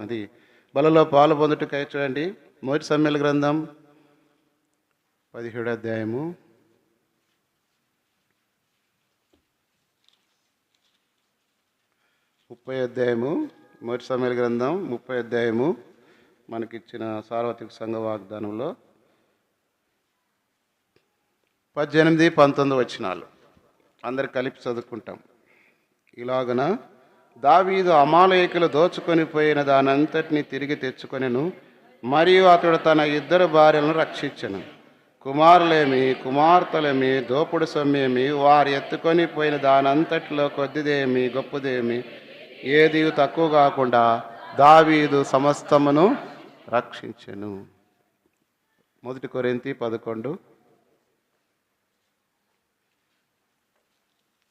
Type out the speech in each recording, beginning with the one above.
అది బలలో పాలు పొందుటకై చూడండి. మొదటి సమూయేలు గ్రంథం 17వ అధ్యాయము 30వ అధ్యాయము, మొదటి సమూయేలు గ్రంథం 30వ అధ్యాయము మనకిచ్చిన సార్వత్రిక సంఘ వాగ్దానంలో 18, 19 వచనాలు అందరు కలిపి చదువుకుంటాం. ఇలాగన దావీదు అమాలేకులు దోచుకొని పోయిన దానంతటిని తిరిగి తెచ్చుకొనెను, మరియు అతడు తన 2 భార్యలను రక్షించెను. కుమారులేమి కుమార్తెలేమి దోపుడు సొమ్మేమి వారు ఎత్తుకొని పోయిన దానంతటిలో కొద్దిదేమి గొప్పదేమి ఏది తక్కువ కాకుండా దావీదు సమస్తమును రక్షించెను. 1 కొరింథీ 11,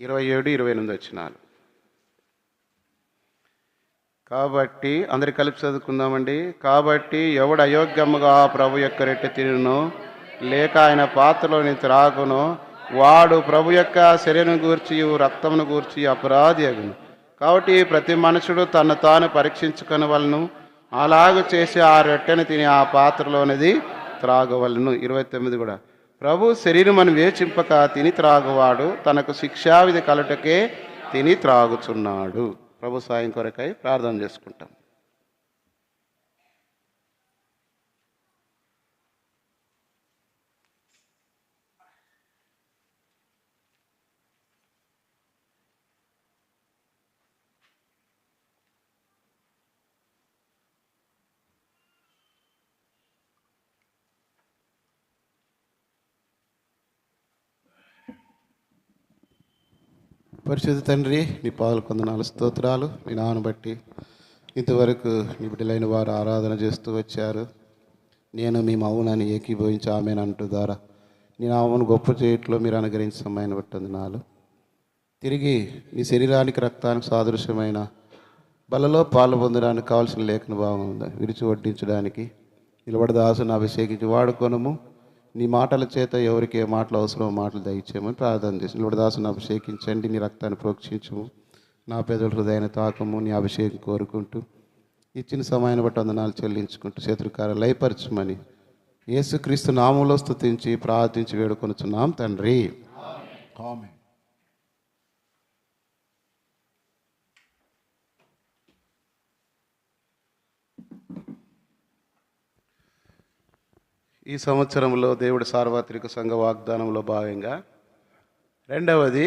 27, 28 వచనాలు. కాబట్టి అందరి కలిపి చదువుకుందామండి. కాబట్టి ఎవడు అయోగ్యముగా ప్రభు యొక్క రొట్టె తినునో లేక ఆయన పాత్రలోని త్రాగునో వాడు ప్రభు యొక్క శరీరం గూర్చి రక్తమును గూర్చి అపరాధి అగును. కాబట్టి ప్రతి మనుషుడు తను తాను పరీక్షించుకొని వలను, అలాగూ చేసి ఆ రొట్టెను తిని ఆ పాత్రలోనిది త్రాగవలను. 29 కూడా, ప్రభు శరీరం అని వేచింపక తిని త్రాగువాడు తనకు శిక్షావిధి కలుటకే తిని త్రాగుచున్నాడు. ప్రభు సాయం కొరకై ప్రార్థన చేసుకుంటాం. పరిశుద్ధ తండ్రి, నీ పాదలు కొందనాలు స్తోత్రాలు. మీ నామను బట్టి ఇంతవరకు నీ బిడ్డలైన వారు ఆరాధన చేస్తూ వచ్చారు. నేను మీ మౌనాన్ని ఏకీభవించి ఆమెనంటూ ద్వారా నీ నామను గొప్ప చేయట్లో మీరు అనుగ్రహించిన సమయాన్ని బట్టి వందనాలు. తిరిగి నీ శరీరానికి రక్తానికి సాదృశ్యమైన బలలో పాలు పొందడానికి కావాల్సిన లేఖన భావం విడిచి వడ్డించడానికి నిలబడి దాసును అభిషేకించి వాడుకొనము. నీ మాటల చేత ఎవరికి ఏ మాటలు అవసరమో మాటలు దయచేయమని ప్రార్థన చేసి నిలబడి దాసును అభిషేకించండి. నీ రక్తాన్ని ప్రోక్షించము, నా పెదవుల హృదయాన్ని తాకము, నీ అభిషేకం కోరుకుంటూ ఇచ్చిన సమయాన్ని బట్టి వందనాలు చెల్లించుకుంటూ శత్రుకార లయపరచమని యేసుక్రీస్తు నామంలో స్తుతించి ప్రార్థించి వేడుకొనుచున్నాం తండ్రి. ఆమేన్. ఈ సంవత్సరంలో దేవుడి సార్వత్రిక సంఘ వాగ్దానంలో భాగంగా రెండవది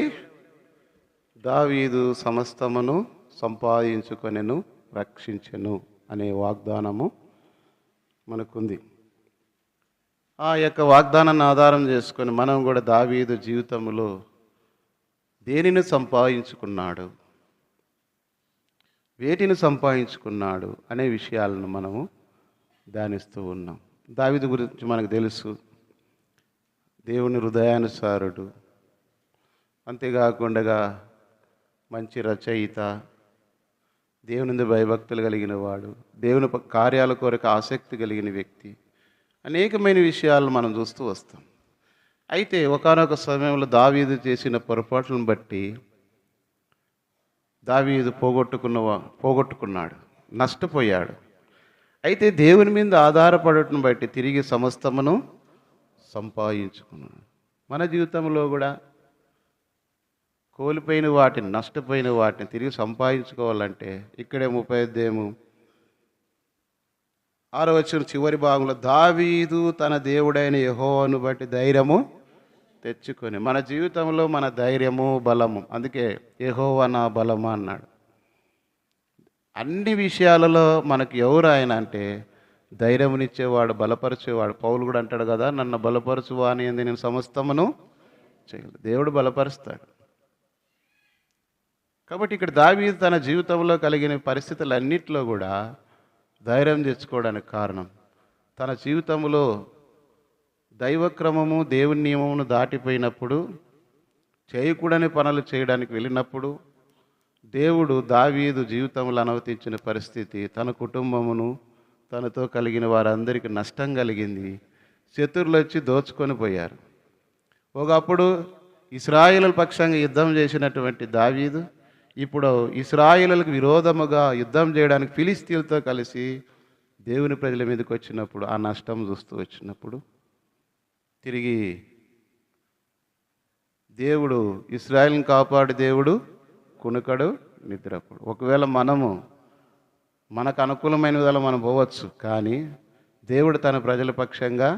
దావీదు సమస్తమును సంపాదించుకొనెను రక్షించెను అనే వాగ్దానము మనకుంది. ఆ యొక్క వాగ్దానాన్ని ఆధారం చేసుకొని మనం కూడా దావీదు జీవితంలో దేనిని సంపాదించుకున్నాడు, వేటిని సంపాదించుకున్నాడు అనే విషయాలను మనము ధ్యానిస్తూ ఉన్నాం. దావీదు గురించి మనకు తెలుసు, దేవుని హృదయానుసారుడు, అంతేకాకుండా మంచి రచయిత, దేవుని భయభక్తులు కలిగిన వాడు, దేవుని కార్యాల కొరకు ఆసక్తి కలిగిన వ్యక్తి. అనేకమైన విషయాలు మనం చూస్తూ వస్తాం. అయితే ఒకానొక సమయంలో దావీదు చేసిన పొరపాట్లను బట్టి దావీదు పోగొట్టుకున్నాడు, నష్టపోయాడు. అయితే దేవుని మీద ఆధారపడటం బట్టి తిరిగి సమస్తమును సంపాదించుకున్నాడు. మన జీవితంలో కూడా కోల్పోయిన వాటిని, నష్టపోయిన వాటిని తిరిగి సంపాదించుకోవాలంటే ఇక్కడే 35 6వ వచనం చివరి భాగంలో దావీదు తన దేవుడైన యెహోవాను బట్టి ధైర్యము తెచ్చుకొని, మన జీవితంలో మన ధైర్యము బలము, అందుకే యెహోవా నా బలము అన్నాడు. అన్ని విషయాలలో మనకు ఎవరు ఆయన అంటే ధైర్యమునిచ్చేవాడు, బలపరిచేవాడు. పౌలు కూడా అంటాడు కదా, నన్ను బలపరచువా అని నేను సమస్తమును చేయగలను. దేవుడు బలపరుస్తాడు. కాబట్టి ఇక్కడ దావీదు తన జీవితంలో కలిగిన పరిస్థితులన్నిటిలో కూడా ధైర్యం తెచ్చుకోవడానికి కారణం, తన జీవితంలో దైవక్రమము దేవుని నియమమును దాటిపోయినప్పుడు, చేయకూడని పనులు చేయడానికి వెళ్ళినప్పుడు దేవుడు దావీదు జీవితంలో అనుమతించిన పరిస్థితి, తన కుటుంబమును తనతో కలిగిన వారందరికీ నష్టం కలిగింది. శత్రువులు వచ్చి దోచుకొని పోయారు. ఒకప్పుడు ఇశ్రాయేలు పక్షంగా యుద్ధం చేసినటువంటి దావీదు ఇప్పుడు ఇశ్రాయేలులకు విరోధముగా యుద్ధం చేయడానికి ఫిలిస్తీన్లతో కలిసి దేవుని ప్రజల మీదకి వచ్చినప్పుడు ఆ నష్టం చూస్తూ వచ్చినప్పుడు తిరిగి దేవుడు ఇశ్రాయేలుని కాపాడు దేవుడు కునుకడు నిద్రపోడు. ఒకవేళ మనకు అనుకూలమైన విధాలు మనం పోవచ్చు, కానీ దేవుడు తన ప్రజల పక్షంగా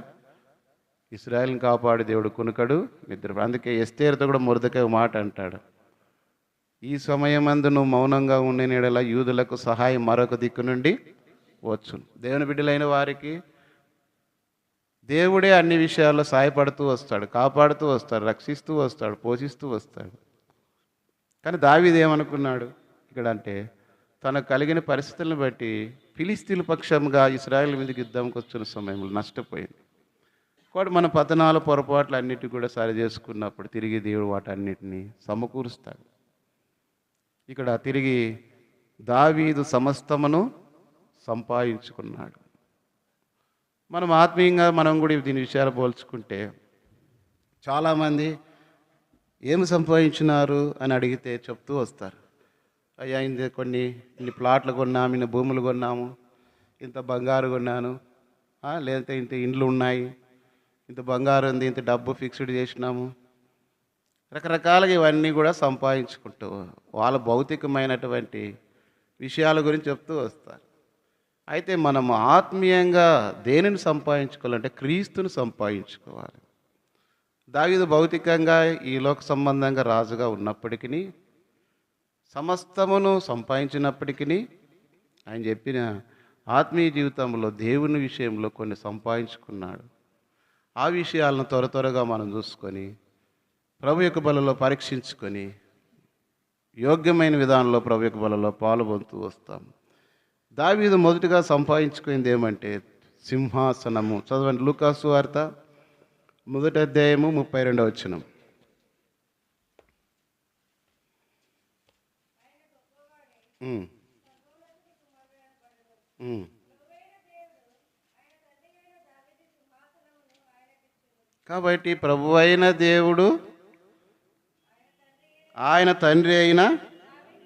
ఇశ్రాయేలుని కాపాడు దేవుడు కునుకడు నిద్రపోడు. అందుకే ఎస్తేరుతో కూడా మొర్దెకై మాట అంటాడు, ఈ సమయమందు నువ్వు మౌనంగా ఉండే నీడల యూదులకు సహాయం మరొక దిక్కు నుండి వచ్చును. దేవుని బిడ్డలైన వారికి దేవుడే అన్ని విషయాల్లో సహాయపడుతూ వస్తాడు, కాపాడుతూ వస్తాడు, రక్షిస్తూ వస్తాడు, పోషిస్తూ వస్తాడు. కానీ దావీదు ఏమనుకున్నాడు ఇక్కడ అంటే, తనకు కలిగిన పరిస్థితులను బట్టి ఫిలిస్తీన్ల పక్షంగా ఇశ్రాయేల్ మీదకి యుద్ధంకి వచ్చిన సమయంలో నష్టపోయింది. కాబట్టి మన పతనాల పొరపాట్లు అన్నిటి కూడా సరి చేసుకున్నప్పుడు తిరిగి దేవుడు వాటన్నిటిని సమకూరుస్తాడు. ఇక్కడ తిరిగి దావీదు సమస్తమును సంపాదించుకున్నాడు. మనం ఆత్మీయంగా మనం కూడా దీని విషయాలు పోల్చుకుంటే, చాలామంది ఏమి సంపాదించినారు అని అడిగితే చెప్తూ వస్తారు, అయ్యా ఇన్ని ప్లాట్లు కొన్నాము, ఇన్ని భూములు కొన్నాము, ఇంత బంగారు కొన్నాను, లేదంటే ఇంత ఇండ్లు ఉన్నాయి, ఇంత బంగారు ఉంది, ఇంత డబ్బు ఫిక్స్డ్ చేసినాము, రకరకాలుగా ఇవన్నీ కూడా సంపాదించుకుంటూ వాళ్ళ భౌతికమైనటువంటి విషయాల గురించి చెప్తూ వస్తారు. అయితే మనం ఆత్మీయంగా దేనిని సంపాదించుకోవాలంటే క్రీస్తుని సంపాదించుకోవాలి. దావీదు భౌతికంగా ఈ లోక సంబంధంగా రాజుగా ఉన్నప్పటికీ, సమస్తమును సంపాదించినప్పటికీ, ఆయన చెప్పిన ఆత్మీయ జీవితంలో దేవుని విషయంలో కొన్ని సంపాదించుకున్నాడు. ఆ విషయాలను త్వరగా మనం చూసుకొని ప్రభు యొక్క బలలో పరీక్షించుకొని యోగ్యమైన విధానంలో ప్రభు యొక్క బలలో పాల్గొంటూ వస్తాం. దావీదు మొదటిగా సంపాదించుకుంది ఏమంటే సింహాసనము. చదవండి లూకాసు వార్త 1వ అధ్యాయము 32వ వచనం. కాబట్టి ప్రభువైన దేవుడు ఆయన తండ్రి అయిన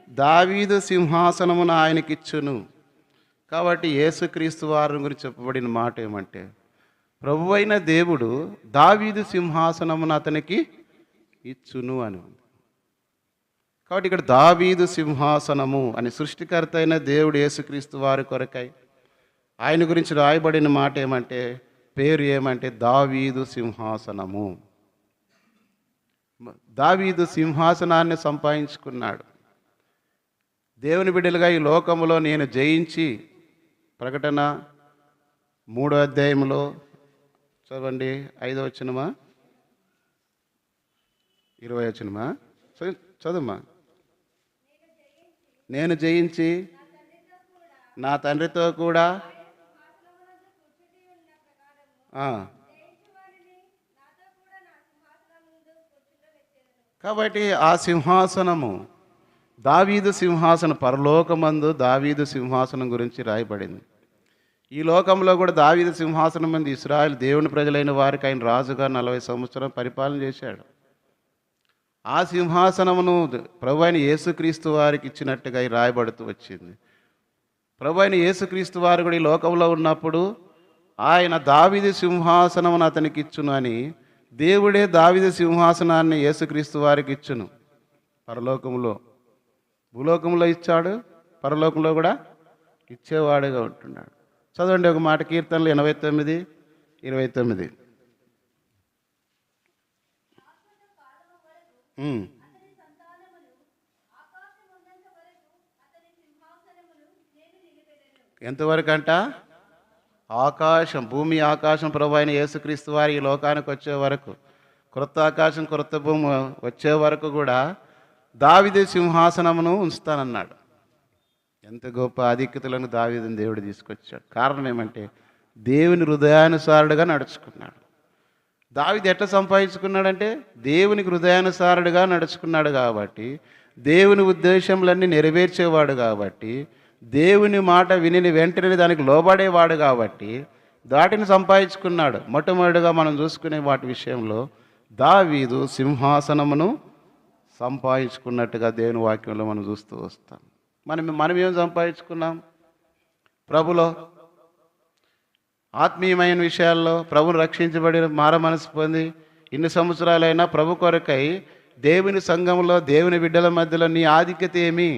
దావీదు సింహాసనమును ఆయనకిచ్చును. కాబట్టి యేసుక్రీస్తు వారి గురించి చెప్పబడిన మాట ఏమంటే, ప్రభువైన దేవుడు దావీదు సింహాసనమును అతనికి ఇచ్చును అని ఉంది. కాబట్టి ఇక్కడ దావీదు సింహాసనము అని సృష్టికర్త అయిన దేవుడు యేసుక్రీస్తు వారి కొరకై ఆయన గురించి రాయబడిన మాట ఏమంటే, పేరు ఏమంటే దావీదు సింహాసనము. దావీదు సింహాసనాన్ని సంపాదించుకున్నాడు. దేవుని బిడ్డలుగా ఈ లోకంలో నేను జయించి, ప్రకటన 3వ అధ్యాయంలో చదవండి 5వ వచనమా 20వ వచనమా చదువుమా. నేను జయించి నా తండ్రితో కూడా కాబట్టి ఆ సింహాసనము దావీదు సింహాసనం, పరలోకమందు దావీదు సింహాసనం గురించి రాయబడింది. ఈ లోకంలో కూడా దావీదు సింహాసనం మంది ఇశ్రాయేలు దేవుని ప్రజలైన వారికి ఆయన రాజుగా 40 సంవత్సరం పరిపాలన చేశాడు. ఆ సింహాసనమును ప్రభు అయిన యేసుక్రీస్తు వారికి ఇచ్చినట్టుగా రాయబడుతూ వచ్చింది. ప్రభు అయిన యేసుక్రీస్తు వారు కూడా ఈ లోకంలో ఉన్నప్పుడు ఆయన దావీదు సింహాసనమును అతనికి ఇచ్చును అని దేవుడే దావీదు సింహాసనాన్ని యేసుక్రీస్తు వారికి ఇచ్చును. పరలోకంలో, భూలోకంలో ఇచ్చాడు, పరలోకంలో కూడా ఇచ్చేవాడుగా ఉంటున్నాడు. చదవండి ఒక మాట, కీర్తనలు 89:29. ఎంతవరకు అంట? ఆకాశం, భూమి ఆకాశం ప్రభు అయిన యేసుక్రీస్తు వారి ఈ లోకానికి వచ్చే వరకు, క్రొత్త ఆకాశం క్రొత్త భూమి వచ్చే వరకు కూడా దావీదు సింహాసనమును ఉంచుతానన్నాడు. ఎంత గొప్ప ఆధిక్యతలను దావీదుని దేవుడు తీసుకొచ్చాడు. కారణం ఏమంటే దేవుని హృదయానుసారుడుగా నడుచుకున్నాడు. దావీదు ఎట్లా సంపాదించుకున్నాడంటే దేవునికి హృదయానుసారుడుగా నడుచుకున్నాడు కాబట్టి, దేవుని ఉద్దేశములన్నీ నెరవేర్చేవాడు కాబట్టి, దేవుని మాట విని వెంటనే దానికి లోబడేవాడు కాబట్టి దాటిని సంపాదించుకున్నాడు. మొట్టమొదటిగా మనం చూసుకునే వాటి విషయంలో దావీదు సింహాసనమును సంపాదించుకున్నట్టుగా దేవుని వాక్యంలో మనం చూస్తూ వస్తాం. మనం ఏం సంపాదించుకున్నాం? ప్రభులో ఆత్మీయమైన విషయాల్లో ప్రభుని రక్షించబడి మార మనసు పొంది ఇన్ని సంవత్సరాలైనా ప్రభు కొరకై దేవుని సంఘంలో దేవుని బిడ్డల మధ్యలో నీ ఆధిక్యత ఏమి?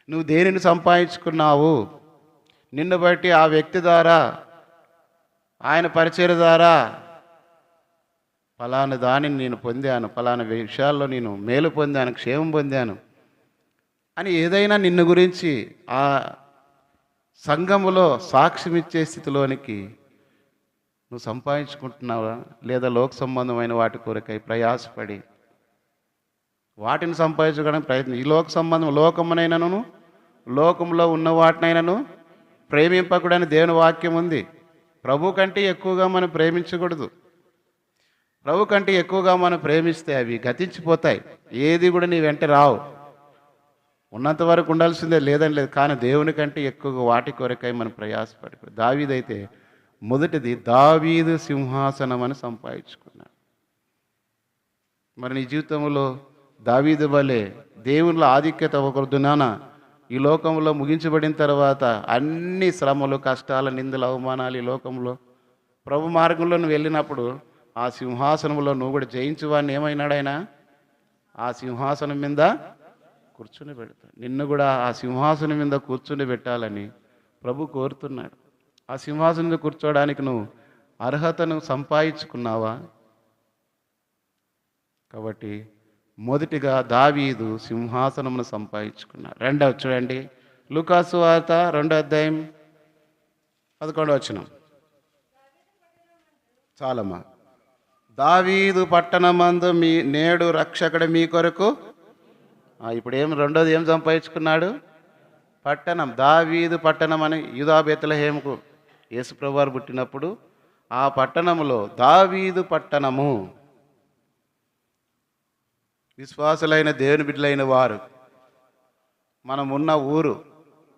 నువ్వు దేనిని సంపాదించుకున్నావు? నిన్ను బట్టి ఆ వ్యక్తి ద్వారా, ఆయన పరిచయ ద్వారా ఫలానా దానిని నేను పొందాను, ఫలానా విషయాల్లో నేను మేలు పొందాను, క్షేమం పొందాను అని ఏదైనా నిన్ను గురించి ఆ సంఘములో సాక్ష్యం ఇచ్చే స్థితిలోనికి నువ్వు సంపాదించుకుంటున్నావా? లేదా లోక సంబంధమైన వాటి కొరకై ప్రయాసపడి వాటిని సంపాదించుకోవడానికి ప్రయత్నం. ఈ లోక సంబంధం లోకమునైనను లోకంలో ఉన్న వాటినైనాను ప్రేమింపకూడని దేవుని వాక్యం ఉంది. ప్రభు కంటే ఎక్కువగా మనం ప్రేమించకూడదు. ప్రభు కంటే ఎక్కువగా మనం ప్రేమిస్తే అవి గతించిపోతాయి. ఏది కూడా నీ వెంట రావు. ఉన్నంత వరకు ఉండాల్సిందే, లేదని లేదు. కానీ దేవుని కంటే ఎక్కువగా వాటి కొరకై మనం ప్రయాసపడకూడదు. దావీదైతే మొదటిది దావీదు సింహాసనం అని సంపాదించుకున్నాడు. మరి నీ జీవితంలో దావీదు వలె దేవునిలో ఆధిక్యత ఒకరు దినాన ఈ లోకంలో ముగించబడిన తర్వాత అన్ని శ్రమలు, కష్టాలు, నిందలు, అవమానాలు ఈ లోకంలో ప్రభు మార్గంలో నువ్వు వెళ్ళినప్పుడు ఆ సింహాసనంలో నువ్వు కూడా జయించువాడిని ఏమైనాడు ఆయన? ఆ సింహాసనం మీద కూర్చుని పెడతాడు. నిన్ను కూడా ఆ సింహాసనం మీద కూర్చుని పెట్టాలని ప్రభు కోరుతున్నాడు. ఆ సింహాసనం మీద కూర్చోవడానికి నువ్వు అర్హతను సంపాదించుకున్నావా? కాబట్టి మొదటిగా దావీదు సింహాసనమును సంపాదించుకున్నాడు. రెండవ చూడండి, లూకాసు వార్త 2వ అధ్యాయం 11వ వచనం. చాలమ్మా. దావీదు పట్టణమందు మీ నేడు రక్షకుడు మీ కొరకు. ఇప్పుడు రెండోది ఏం సంపాదించుకున్నాడు? పట్టణం. దావీదు పట్టణం అని యూదా బేత్లెహేముకు యేసుప్రభువు వారు పుట్టినప్పుడు ఆ పట్టణములో దావీదు పట్టణము. విశ్వాసులైన దేవుని బిడ్డలైన వారు మనం ఉన్న ఊరు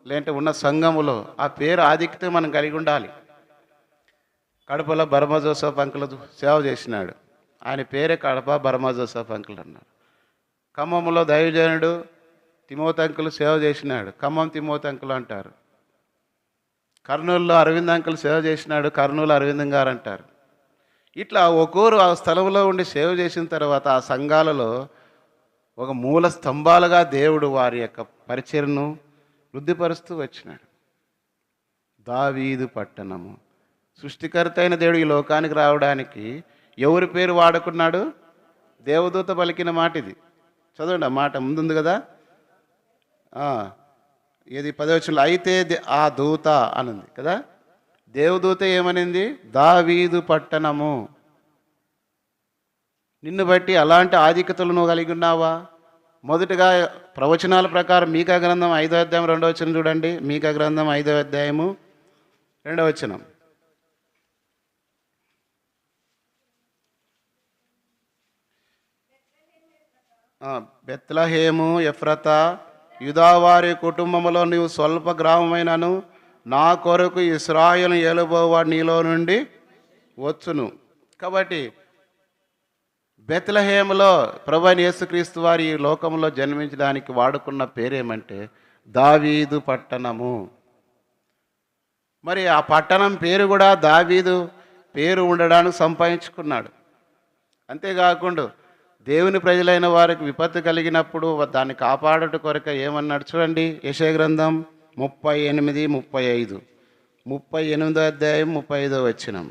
లేదంటే ఉన్న సంఘములో ఆ పేరు ఆధిక్యత మనం కలిగి ఉండాలి. కడపలో బర్మా జోసెఫ్ అంకుల్ సేవ చేసినాడు. ఆయన పేరే కడప బర్మా జోసెఫ్ అంకుల్ అన్నాడు. ఖమ్మంలో దైవజనుడు తిమోతి అంకుల్ సేవ చేసినాడు. ఖమ్మం తిమోతి అంకుల్ అంటారు. కర్నూలులో అరవింద్ అంకుల్ సేవ చేసినాడు. కర్నూలు అరవిందం గారు అంటారు. ఇట్లా ఒక్కోరు ఆ స్థలంలో ఉండి సేవ చేసిన తర్వాత ఆ సంఘాలలో ఒక మూల స్తంభాలుగా దేవుడు వారి యొక్క పరిచయను వృద్ధిపరుస్తూ వచ్చినాడు. దావీదు పట్టణము. సృష్టికర్త అయిన దేవుడు ఈ లోకానికి రావడానికి ఎవరి పేరు వాడుకున్నాడు? దేవదూత పలికిన మాట ఇది. చదవండి, ఆ మాట ముందుంది కదా. ఇది 10వ వచనంలో అయితే ఆ దూత అనుంది కదా. దేవదూత ఏమనింది? దావీదు పట్టణము. నిన్ను బట్టి అలాంటి ఆధిక్యతలు నువ్వు కలిగి ఉన్నావా? మొదటిగా ప్రవచనాల ప్రకారం మీకా గ్రంథం 5వ అధ్యాయం 2వ వచనం చూడండి. మీకా గ్రంథం 5వ అధ్యాయము 2వ వచనం. బెత్లెహేము ఎఫ్రతా యూదావారి కుటుంబంలో నీవు స్వల్ప గ్రామమైనను నా కొరకు ఇశ్రాయేలు ఏలుబోవాడు నీలో నుండి వచ్చును. కాబట్టి బెత్లెహేములో ప్రభువైన యేసుక్రీస్తు వారి ఈ లోకంలో జన్మించడానికి వాడుకున్న పేరేమంటే దావీదు పట్టణము. మరి ఆ పట్టణం పేరు కూడా దావీదు పేరు ఉండడానికి సంపాదించుకున్నాడు. అంతేకాకుండా దేవుని ప్రజలైన వారికి విపత్తు కలిగినప్పుడు దాన్ని కాపాడట కొరక ఏమన్నాడు చూడండి. యెషయా గ్రంథం 38, 35. 38వ అధ్యాయం 35వ వచనం.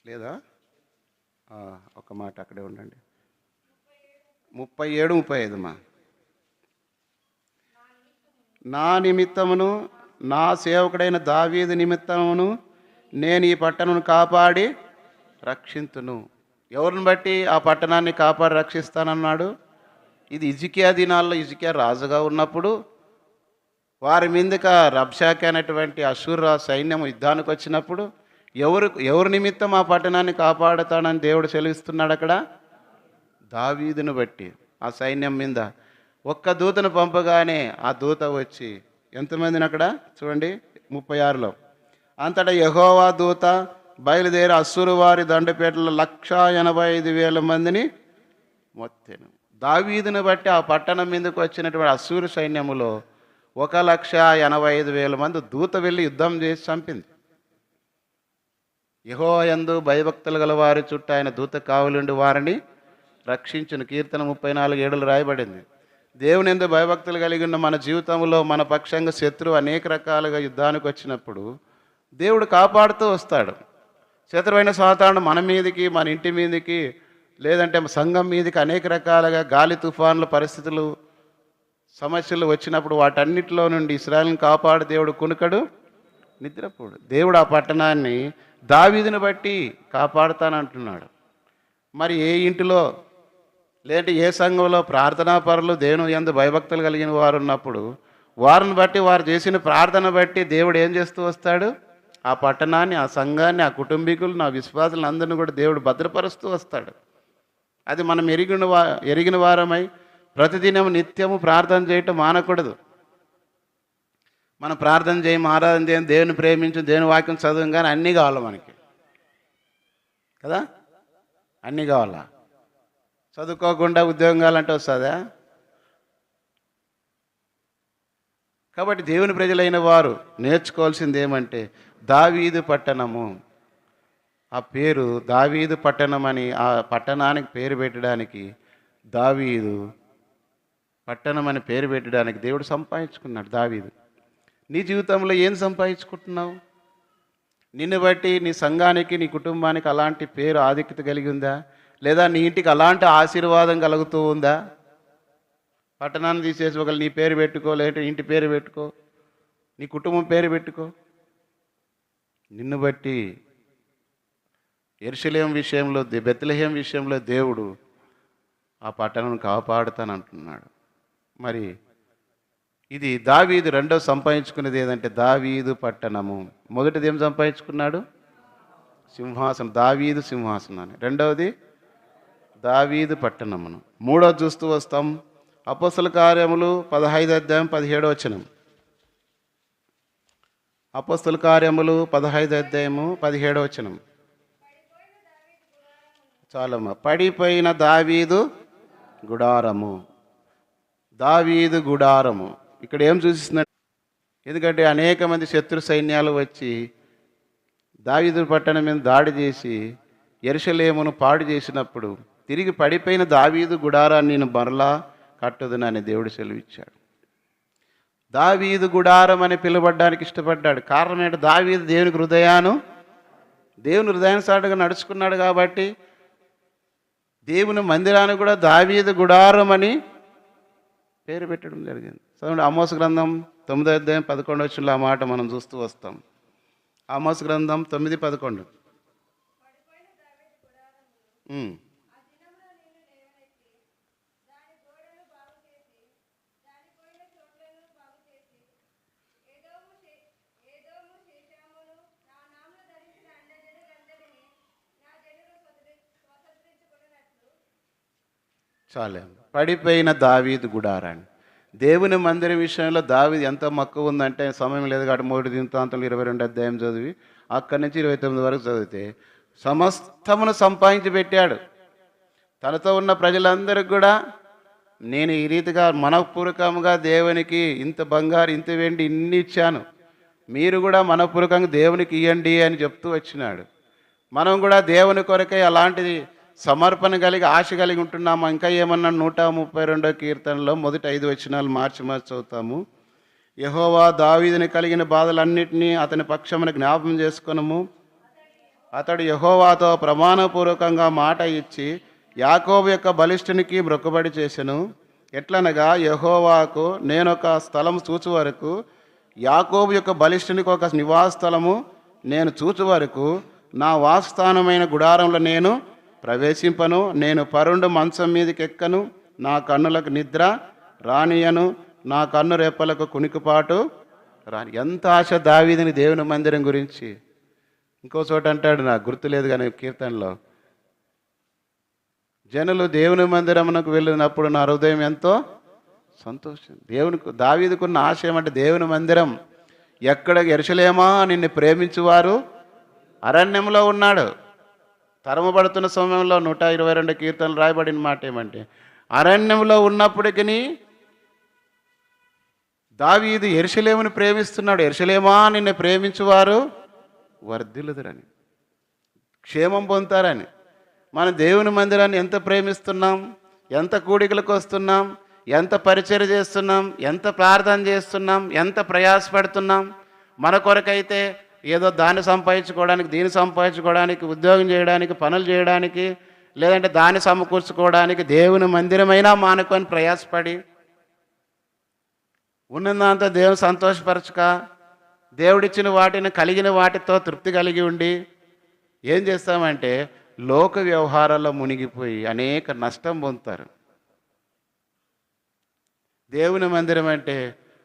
లేదా ఒక మాట అక్కడే ఉండండి. 37, 35 మా. నా నిమిత్తమును నా సేవకుడైన దావీదు నిమిత్తమును నేను ఈ పట్టణమును కాపాడి రక్షింతును. ఎవరిని బట్టి ఆ పట్టణాన్ని కాపాడి రక్షిస్తానన్నాడు? ఇది హిజ్కియా దినాల్లో హిజ్కియా రాజుగా ఉన్నప్పుడు వారి మీదక రబ్షాకే అనేటువంటి అషూర్ సైన్యం యుద్ధానికి వచ్చినప్పుడు ఎవరి నిమిత్తం ఆ పట్టణాన్ని కాపాడుతాడని దేవుడు సెలవిస్తున్నాడు అక్కడ? దావీదును బట్టి ఆ సైన్యం మీద ఒక్క దూతను పంపగానే ఆ దూత వచ్చి ఎంతమందిని అక్కడ చూడండి 36లో అంతటా యెహోవా దూత బయలుదేరి అస్సురు వారి దండపేటలో 185,000 మందిని మొత్తెను. దావీదుని బట్టి ఆ పట్టణం మీదకి వచ్చినటువంటి అస్సూరు సైన్యములో 185,000 మంది దూత వెళ్ళి యుద్ధం చేసి చంపింది. యెహోవా యందు భయభక్తులు గల వారి చుట్టూ ఆయన దూత కావలుండి వారిని రక్షించును. కీర్తన 34:7 రాయబడింది. దేవుని యందు భయభక్తులు కలిగి ఉన్న మన జీవితంలో మన పక్షంగా శత్రువు అనేక రకాలుగా యుద్ధానికి వచ్చినప్పుడు దేవుడు కాపాడుతూ వస్తాడు. శత్రువైన సాతాను మన మీదకి, మన ఇంటి మీదకి, లేదంటే సంఘం మీదకి అనేక రకాలుగా గాలి తుఫాన్ల పరిస్థితులు సమస్యలు వచ్చినప్పుడు వాటన్నిటిలో నుండి ఇశ్రాయేలును కాపాడు దేవుడు కునుకడు నిద్రపోడు. దేవుడు ఆ పట్టణాన్ని దావీదుని బట్టి కాపాడుతానంటున్నాడు. మరి ఏ ఇంటిలో లేదంటే ఏ సంఘంలో ప్రార్థనాపరులు దేవుని యందు భయభక్తులు కలిగిన వారు ఉన్నప్పుడు వారిని బట్టి వారు చేసిన ప్రార్థన బట్టి దేవుడు ఏం చేస్తూ వస్తాడు? ఆ పట్టణాన్ని, ఆ సంఘాన్ని, ఆ కుటుంబీకులను, ఆ విశ్వాసులను అందరినీ కూడా దేవుడు భద్రపరుస్తూ వస్తాడు. అది మనం ఎరిగిన వారమై ప్రతిదినం నిత్యము ప్రార్థన చేయటం మానకూడదు. మనం ప్రార్థన చేయం, ఆరాధన చేయం, దేవుని ప్రేమించు, దేవుని వాక్యం చదువు, కానీ అన్నీ కావాలి మనకి కదా. అన్నీ కావాలా? చదువుకోకుండా ఉద్యోగం కావాలంటే వస్తుందా? కాబట్టి దేవుని ప్రజలైన వారు నేర్చుకోవాల్సింది ఏమంటే దావీదు పట్టణము. ఆ పేరు దావీదు పట్టణం అని ఆ పట్టణానికి పేరు పెట్టడానికి, దావీదు పట్టణం అని పేరు పెట్టడానికి దేవుడు సంపాదించుకున్నాడు. దావీదు నీ జీవితంలో ఏం సంపాదించుకుంటున్నావు? నిన్ను బట్టి నీ సంఘానికి, నీ కుటుంబానికి అలాంటి పేరు ఆధిక్యత కలిగి ఉందా? లేదా నీ ఇంటికి అలాంటి ఆశీర్వాదం కలుగుతూ ఉందా? పట్టణాన్ని తీసేసి ఒకళ్ళు నీ పేరు పెట్టుకో, లేదంటే ఇంటి పేరు పెట్టుకో, నీ కుటుంబం పేరు పెట్టుకో. నిన్ను బట్టి యెరూషలేము విషయంలో, బెత్లెహేము విషయంలో దేవుడు ఆ పట్టణం కాపాడుతానంటున్నాడు. మరి ఇది దావీదు రెండో సంపాదించుకున్నది ఏదంటే దావీదు పట్టణము. మొదటిది ఏం సంపాదించుకున్నాడు? సింహాసనం. దావీదు సింహాసనాన్ని. రెండవది దావీదు పట్టణమును. మూడోది చూస్తూ వస్తాం. అపోస్తల కార్యములు 15:17. అపోస్తల కార్యములు 15:17. చాలమ్మా. పడిపోయిన దావీదు గుడారము. దావీదు గుడారము ఇక్కడ ఏం చూపిస్తున్నాడు? ఎందుకంటే అనేక మంది శత్రు సైన్యాలు వచ్చి దావీదు పట్టణం మీద దాడి చేసి యెరూషలేమును పాడు చేసినప్పుడు తిరిగి పడిపోయిన దావీదు గుడారాన్ని నేను మరలా కట్టుదునని దేవుడు సెలవిచ్చాడు. దావీదు గుడారం అని పిలువబడ్డానికి ఇష్టపడ్డాడు. కారణం ఏంటి? దావీదు దేవుని హృదయానుసారుగా నడుచుకున్నాడు కాబట్టి దేవుని మందిరానికి కూడా దావీదు గుడారం అని పేరు పెట్టడం జరిగింది. చదవండి ఆమోస్ గ్రంథం 9:11 ఆ మాట మనం చూస్తూ వస్తాం. ఆమోస్ గ్రంథం 9:11. చాలే. పడిపోయిన దావీదు గుడారాన్ని. దేవుని మందిరం విషయంలో దావీదు ఎంత మక్కువ ఉందంటే, సమయం లేదు కాబట్టి 3 దినవృత్తాంతములు 22 చదివి అక్కడి నుంచి 29 వరకు చదివితే సమస్తమును సంపాదించి పెట్టాడు. తనతో ఉన్న ప్రజలందరికీ కూడా నేను ఈ రీతిగా మనఃపూర్వకంగా దేవునికి ఇంత బంగారు, ఇంత వెండి, ఇన్ని ఇచ్చాను, మీరు కూడా మనఃపూర్వకంగా దేవునికి ఇవ్వండి అని చెప్తూ వచ్చినాడు. మనం కూడా దేవుని కొరకై అలాంటిది సమర్పణ కలిగి, ఆశ కలిగి ఉంటున్నాము. ఇంకా ఏమన్నా 132 కీర్తనలో మొదటి 5 వచనాలు మార్చి చదువుతాము. యెహోవా దావీదుని కలిగిన బాధలన్నింటినీ అతని పక్షమున జ్ఞాపకం చేసుకొనుము. అతడు యెహోవాతో ప్రమాణపూర్వకంగా మాట ఇచ్చి యాకోబు యొక్క బలిష్ఠునికి మొక్కుబడి చేసెను. ఎట్లనగా యెహోవాకు నేను ఒక స్థలం చూచు వరకు, యాకోబు యొక్క బలిష్ఠునికి ఒక నివాస స్థలము నేను చూచు వరకు నా వాసస్థానమైన గుడారంలో నేను ప్రవేశింపను. నేను పరుండు మంచం మీదకి ఎక్కను, నా కన్నులకు నిద్ర రానియను, నా కన్ను రెప్పలకు కునికిపాటు రాని. ఎంత ఆశ దావీదుని దేవుని మందిరం గురించి. ఇంకో చోట అంటాడు, నాకు గుర్తులేదు కానీ కీర్తనలో, జనులు దేవుని మందిరమునకు వెళ్ళినప్పుడు నా హృదయం ఎంతో సంతోషం. దావీదుకున్న ఆశయం అంటే దేవుని మందిరం. ఎక్కడ యెరూషలేమా నిన్ను ప్రేమించువారు అరణ్యంలో ఉన్నాడు. తరమబడుతున్న సమయంలో 122 కీర్తనలు రాయబడిన మాట ఏమంటే, అరణ్యంలో ఉన్నప్పటికీ దావీదు యెరూషలేమును ప్రేమిస్తున్నాడు. యెరూషలేమా నిన్ను ప్రేమించువారు వర్ధిల్లుదురని, క్షేమం పొందుతారని. మన దేవుని మందిరాన్ని ఎంత ప్రేమిస్తున్నాం, ఎంత కూడికలకు వస్తున్నాం, ఎంత పరిచర్య చేస్తున్నాం, ఎంత ప్రార్థన చేస్తున్నాం, ఎంత ప్రయాసపడుతున్నాం. మన కొరకైతే ఏదో దాన్ని సంపాదించుకోవడానికి, దీన్ని సంపాదించుకోవడానికి, ఉద్యోగం చేయడానికి, పనులు చేయడానికి, లేదంటే దాన్ని సమకూర్చుకోవడానికి దేవుని మందిరమైనా మానుకొని ప్రయాసపడి ఉన్నదంతా దేవుని సంతోషపరచక, దేవుడిచ్చిన వాటిని కలిగిన వాటితో తృప్తి కలిగి ఉండి ఏం చేస్తామంటే లోక వ్యవహారాల్లో మునిగిపోయి అనేక నష్టం పొందుతారు. దేవుని మందిరం అంటే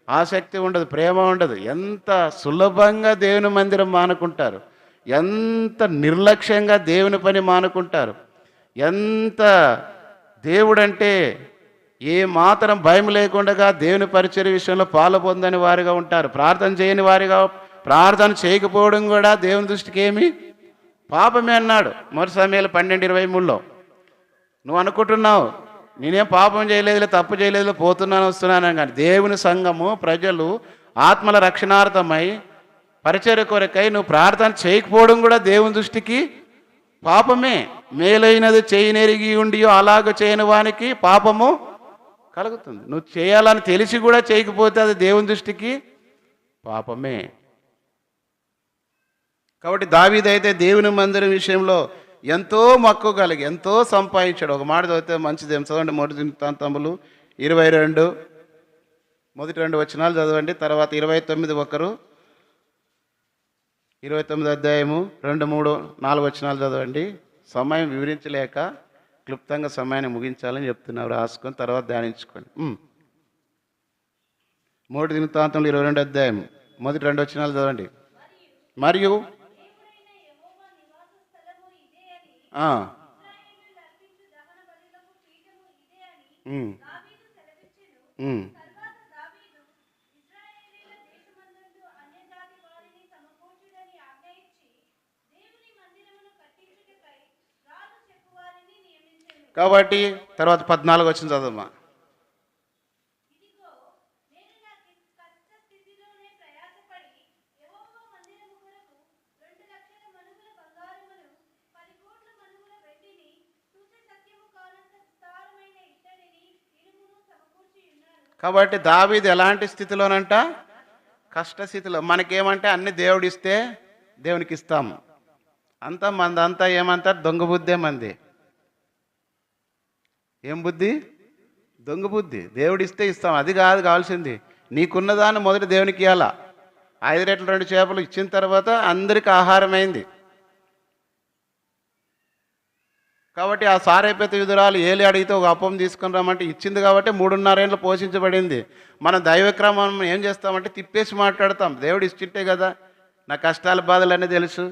ఆసక్తి ఉండదు, ప్రేమ ఉండదు. ఎంత సులభంగా దేవుని మందిరం మానుకుంటారు, ఎంత నిర్లక్ష్యంగా దేవుని పని మానుకుంటారు, ఎంత దేవుడంటే ఏ మాత్రం భయం లేకుండా దేవుని పరిచర్య విషయంలో పాలు పొందని వారిగా ఉంటారు. ప్రార్థన చేయని వారిగా, ప్రార్థన చేయకపోవడం కూడా దేవుని దృష్టికి ఏమి పాపమే అన్నాడు 1 సమూయేలు 12:23లో. నువ్వు అనుకుంటున్నావు నేనేం పాపం చేయలేదులే, తప్పు చేయలేదులే, పోతున్నాను వస్తున్నాను కానీ దేవుని సంఘము, ప్రజలు ఆత్మల రక్షణార్థమై పరిచర్య కొరకై నువ్వు ప్రార్థన చేయకపోవడం కూడా దేవుని దృష్టికి పాపమే. మేలైనది చేయనెరిగి ఉండియో అలాగ చేయని వానికి పాపము కలుగుతుంది. నువ్వు చేయాలని తెలిసి కూడా చేయకపోతే అది దేవుని దృష్టికి పాపమే. కాబట్టి దావీదు అయితే దేవుని మందిరం విషయంలో ఎంతో మక్కువ కలిగి ఎంతో సంపాదించాడు. ఒక మాట చదివితే మంచిది. ఏం చదవండి, 1 దినవృత్తాంతములు 22 మొదటి 2 వచనాలు చదవండి. తర్వాత 29 ఒకరు 29 అధ్యాయము 2, 3, 4 వచనాలు చదవండి. సమయం వివరించలేక క్లుప్తంగా సమయాన్ని ముగించాలని చెప్తున్నారు. రాసుకొని తర్వాత ధ్యానించుకోండి. 3 దినవృత్తాంతములు 22 అధ్యాయం మొదటి 2 వచనాలు చదవండి. మరియు కాబట్టి తర్వాత 14 వచ్చిన చదవమ్మా. కాబట్టి దావీదు ఎలాంటి స్థితిలోనంట, కష్టస్థితిలో. మనకేమంటే అన్ని దేవుడిస్తే దేవునికి ఇస్తాము. అంతా మందంతా ఏమంటారు, దొంగ బుద్ధే మంది. ఏం బుద్ధి? దొంగ బుద్ధి. దేవుడిస్తే ఇస్తాం, అది కాదు కావాల్సింది. నీకున్నదాన్ని మొదటి దేవునికి ఇవ్వాలా. 5 రెట్లు 2 చేపలు ఇచ్చిన తర్వాత అందరికి ఆహారం అయింది. కాబట్టి ఆ సారైపోతే విధురాలు ఏలి అడిగితే ఒక అప్పం తీసుకుని రమ్మంటే ఇచ్చింది కాబట్టి 3.5 ఏళ్ళు పోషించబడింది. మనం దైవక్రమం ఏం చేస్తామంటే తిప్పేసి మాట్లాడతాం. దేవుడు ఇచ్చింటే కదా, నా కష్టాల బాధలన్నీ తెలుసు,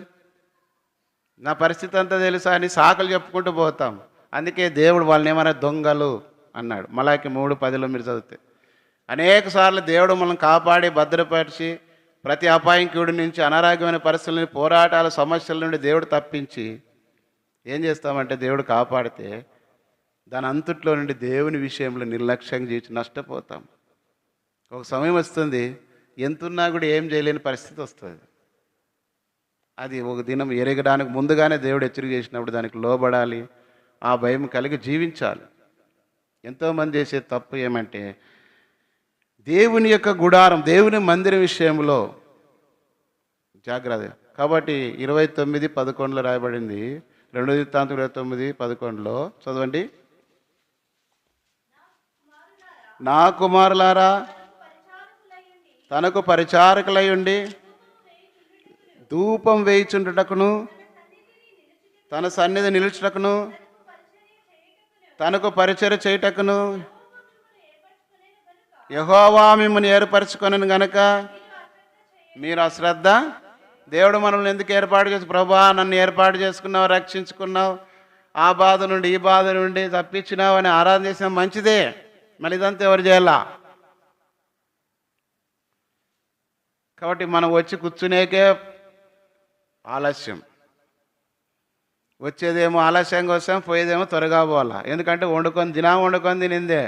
నా పరిస్థితి అంతా తెలుసు అని సాకులు చెప్పుకుంటూ పోతాం. అందుకే దేవుడు వాళ్ళని ఏమన్నా దొంగలు అన్నాడు. మలాకి 3:10లో మీరు చదివితే అనేక సార్లు దేవుడు మనల్ని కాపాడి భద్రపరిచి ప్రతి అపాయంకుడి నుంచి, అనారోగ్యమైన పరిస్థితుల నుంచి, పోరాటాల సమస్యల నుండి దేవుడు తప్పించి ఏం చేస్తామంటే దేవుడు కాపాడితే దాని అంతట్లో నుండి దేవుని విషయంలో నిర్లక్ష్యంగా జీవించి నష్టపోతాం. ఒక సమయం వస్తుంది ఎంతున్నా కూడా ఏం చేయలేని పరిస్థితి వస్తుంది. అది ఒక దినం ఎరగడానికి ముందుగానే దేవుడు హెచ్చరిక చేసినప్పుడు దానికి లోబడాలి, ఆ భయం కలిగి జీవించాలి. ఎంతోమంది చేసే తప్పు ఏమంటే దేవుని యొక్క గుడారం, దేవుని మందిరం విషయంలో జాగ్రత్త. కాబట్టి 29:11లో రాయబడింది. 2 దినవృత్తాంతములు 29:11లో చదవండి. నా కుమారులారా తనకు పరిచారకులై ఉండి ధూపం వేయిచుండుటకును, తన సన్నిధి నిలుచుటకును, తనకు పరిచర్య చేయుటకును యెహోవా మిమ్మల్ని ఏర్పరచుకొనెను గనుక మీరు అశ్రద్ధ. దేవుడు మనల్ని ఎందుకు ఏర్పాటు చేసి, ప్రభువా నన్ను ఏర్పాటు చేసుకున్నావు, రక్షించుకున్నావు, ఆ బాధ నుండి ఈ బాధ నుండి తప్పించినావు అని ఆరాధన చేసినా మంచిదే. మళ్ళీ ఇదంతా ఎవరు చేయాలా? కాబట్టి మనం వచ్చి కూర్చునేకే ఆలస్యం. వచ్చేదేమో ఆలస్యంగా వస్తాం, పోయేదేమో త్వరగా పోవాలా. ఎందుకంటే వండుకొని తినిందే.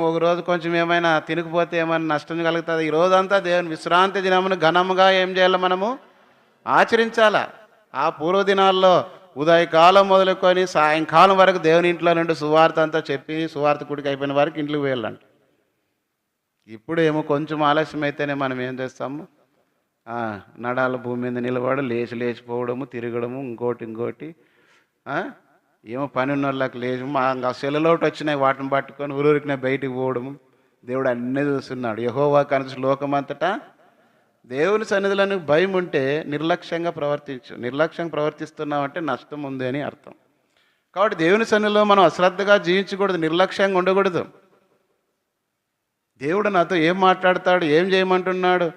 ఒక రోజు కొంచెం ఏమైనా తినకపోతే ఏమైనా నష్టం కలుగుతుంది. ఈ రోజంతా దేవుని విశ్రాంతి దినమును ఘనముగా ఏం చేయాలి, మనము ఆచరించాలా. ఆ పూర్వదినాల్లో ఉదయకాలం మొదలుకొని సాయంకాలం వరకు దేవుని ఇంట్లో నుండి సువార్త అంతా చెప్పి సువార్త కుడికి అయిపోయిన వరకు ఇంట్లోకి వెళ్ళండి. ఇప్పుడు ఏమో కొంచెం ఆలస్యం అయితేనే మనం ఏం చేస్తాము, నడాల భూమి మీద నిలబడి లేచిపోవడము, తిరగడము, ఇంకోటి ఏమో పని ఉన్న వాళ్ళకి లేచి ఇంకా సెలలోటి వచ్చినాయి, వాటిని పట్టుకొని ఊరికినే బయటికి పోవడము. దేవుడు అన్నీ చూస్తున్నాడు. యెహోవా కనసు లోకమంతటా. దేవుని సన్నిధిలోని భయం ఉంటే నిర్లక్ష్యంగా ప్రవర్తిస్తున్నామంటే నష్టం ఉంది అని అర్థం. కాబట్టి దేవుని సన్నిధిలో మనం అశ్రద్ధగా జీవించకూడదు, నిర్లక్ష్యంగా ఉండకూడదు. దేవుడు నాతో ఏం మాట్లాడతాడు, ఏం చేయమంటున్నాడు,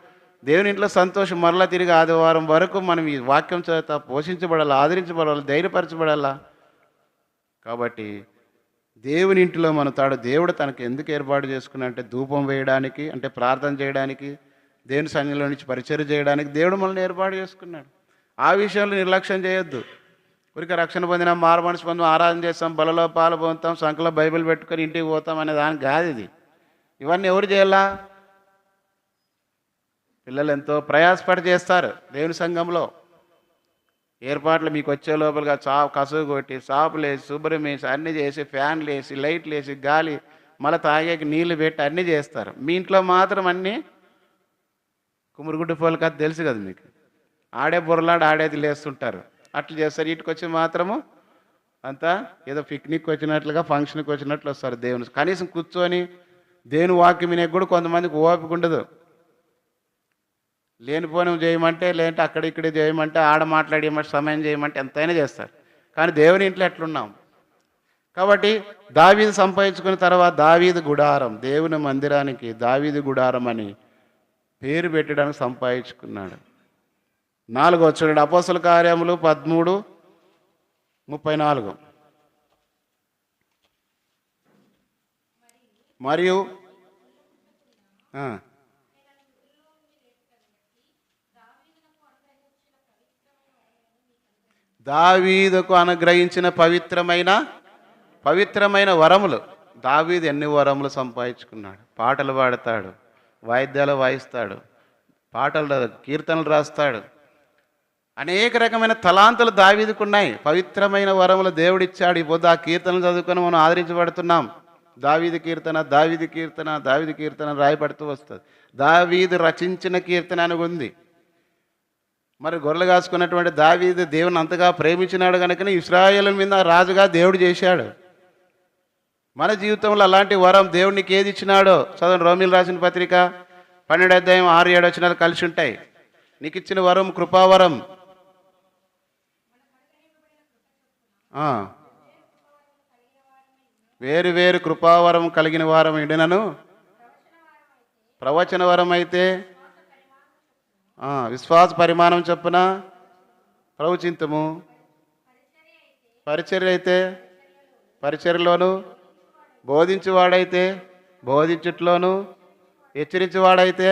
దేవుని ఇంట్లో సంతోషం. మరలా తిరిగి ఆదివారం వరకు మనం ఈ వాక్యం చేత పోషించబడాలా, ఆదరించబడాలి, ధైర్యపరచబడాలా. కాబట్టి దేవుని ఇంటిలో దేవుడు తనకు ఎందుకు ఏర్పాటు చేసుకున్నా అంటే ధూపం వేయడానికి, అంటే ప్రార్థన చేయడానికి, దేవుని సన్నిధిలో నుంచి పరిచర్య చేయడానికి దేవుడు మనల్ని ఏర్పాటు చేసుకున్నాడు. ఆ విషయంలో నిర్లక్ష్యం చేయొద్దు. ఊరికే రక్షణ పొందిన మారు మనసు పొందాం, ఆరాధన చేస్తాం, బలలో పాలు పొందుతాం, సంకలో బైబిల్ పెట్టుకొని ఇంటికి పోతాం అనే దానికి కాదు ఇది. ఇవన్నీ ఎవరు చేయాలా? పిల్లలు ఎంతో ప్రయాసపడి చేస్తారు. దేవుని సంఘంలో ఏర్పాట్లు మీకు వచ్చే లోపలగా కసువు కొట్టి, సాపులు వేసి, శుభ్రం వేసి, అన్నీ చేసి, ఫ్యాన్లు వేసి, లైట్లు వేసి, గాలి మళ్ళీ తాగేకి నీళ్లు పెట్టి అన్నీ చేస్తారు. మీ ఇంట్లో మాత్రం అన్నీ కుమురుగుడ్డు పోలు కదా, తెలుసు కదా మీకు. ఆడే బుర్రలాడు ఆడేది లేస్తుంటారు, అట్లా చేస్తారు. ఇటుకు వచ్చి మాత్రము అంతా ఏదో పిక్నిక్ వచ్చినట్లుగా, ఫంక్షన్కి వచ్చినట్లు వస్తారు. దేవుని కనీసం కూర్చొని దేవుని వాక్యం వినే కూడా కొంతమందికి ఓపిక ఉండదు. లేనిపోని చేయమంటే, లేదంటే అక్కడ ఇక్కడే చేయమంటే, ఆడ మాట్లాడేయమంటే, సమయం చేయమంటే ఎంతైనా చేస్తారు. కానీ దేవుని ఇంట్లో ఎట్లున్నాం? కాబట్టి దావీదు సంపాదించుకున్న తర్వాత దావీదు గుడారం, దేవుని మందిరానికి దావీదు గుడారం అని పేరు పెట్టడానికి సంపాదించుకున్నాడు. 4వ వచనం అపోస్తల కార్యములు 13:34. మరియు దావీదుకు అనుగ్రహించిన పవిత్రమైన వరములు. దావీదు ఎన్ని వరములు సంపాదించుకున్నాడు. పాటలు పాడతాడు, వాయిద్యాలు వాయిస్తాడు, కీర్తనలు రాస్తాడు. అనేక రకమైన తలాంతులు దావీదుకున్నాయి. పవిత్రమైన వరములు దేవుడిచ్చాడు. ఈ పొద్దు ఆ కీర్తనలు చదువుకొని మనం ఆదరించబడుతున్నాం. దావీదు కీర్తన రాయబడుతూ వస్తుంది. దావీదు రచించిన కీర్తన అని ఉంది. మరి గొర్రెలు కాసుకున్నటువంటి దావీదు దేవుని అంతగా ప్రేమించినాడు కనుకనే ఇశ్రాయేలు మీద రాజుగా దేవుడు చేశాడు. మన జీవితంలో అలాంటి వరం దేవుడికి ఏది ఇచ్చినాడో చదవండి. రోమీయులకు రాసిన పత్రిక 12:6-7 కలిసి ఉంటాయి. నీకు ఇచ్చిన వరం కృపావరం. వేరు కృపావరం కలిగిన వారం ఎండినను, ప్రవచన వరం అయితే విశ్వాస పరిమాణం చొప్పున ప్రవచింతము, పరిచర్య అయితే పరిచర్యలోను, బోధించువాడైతే బోధించుట్లోను, హెచ్చరించువాడైతే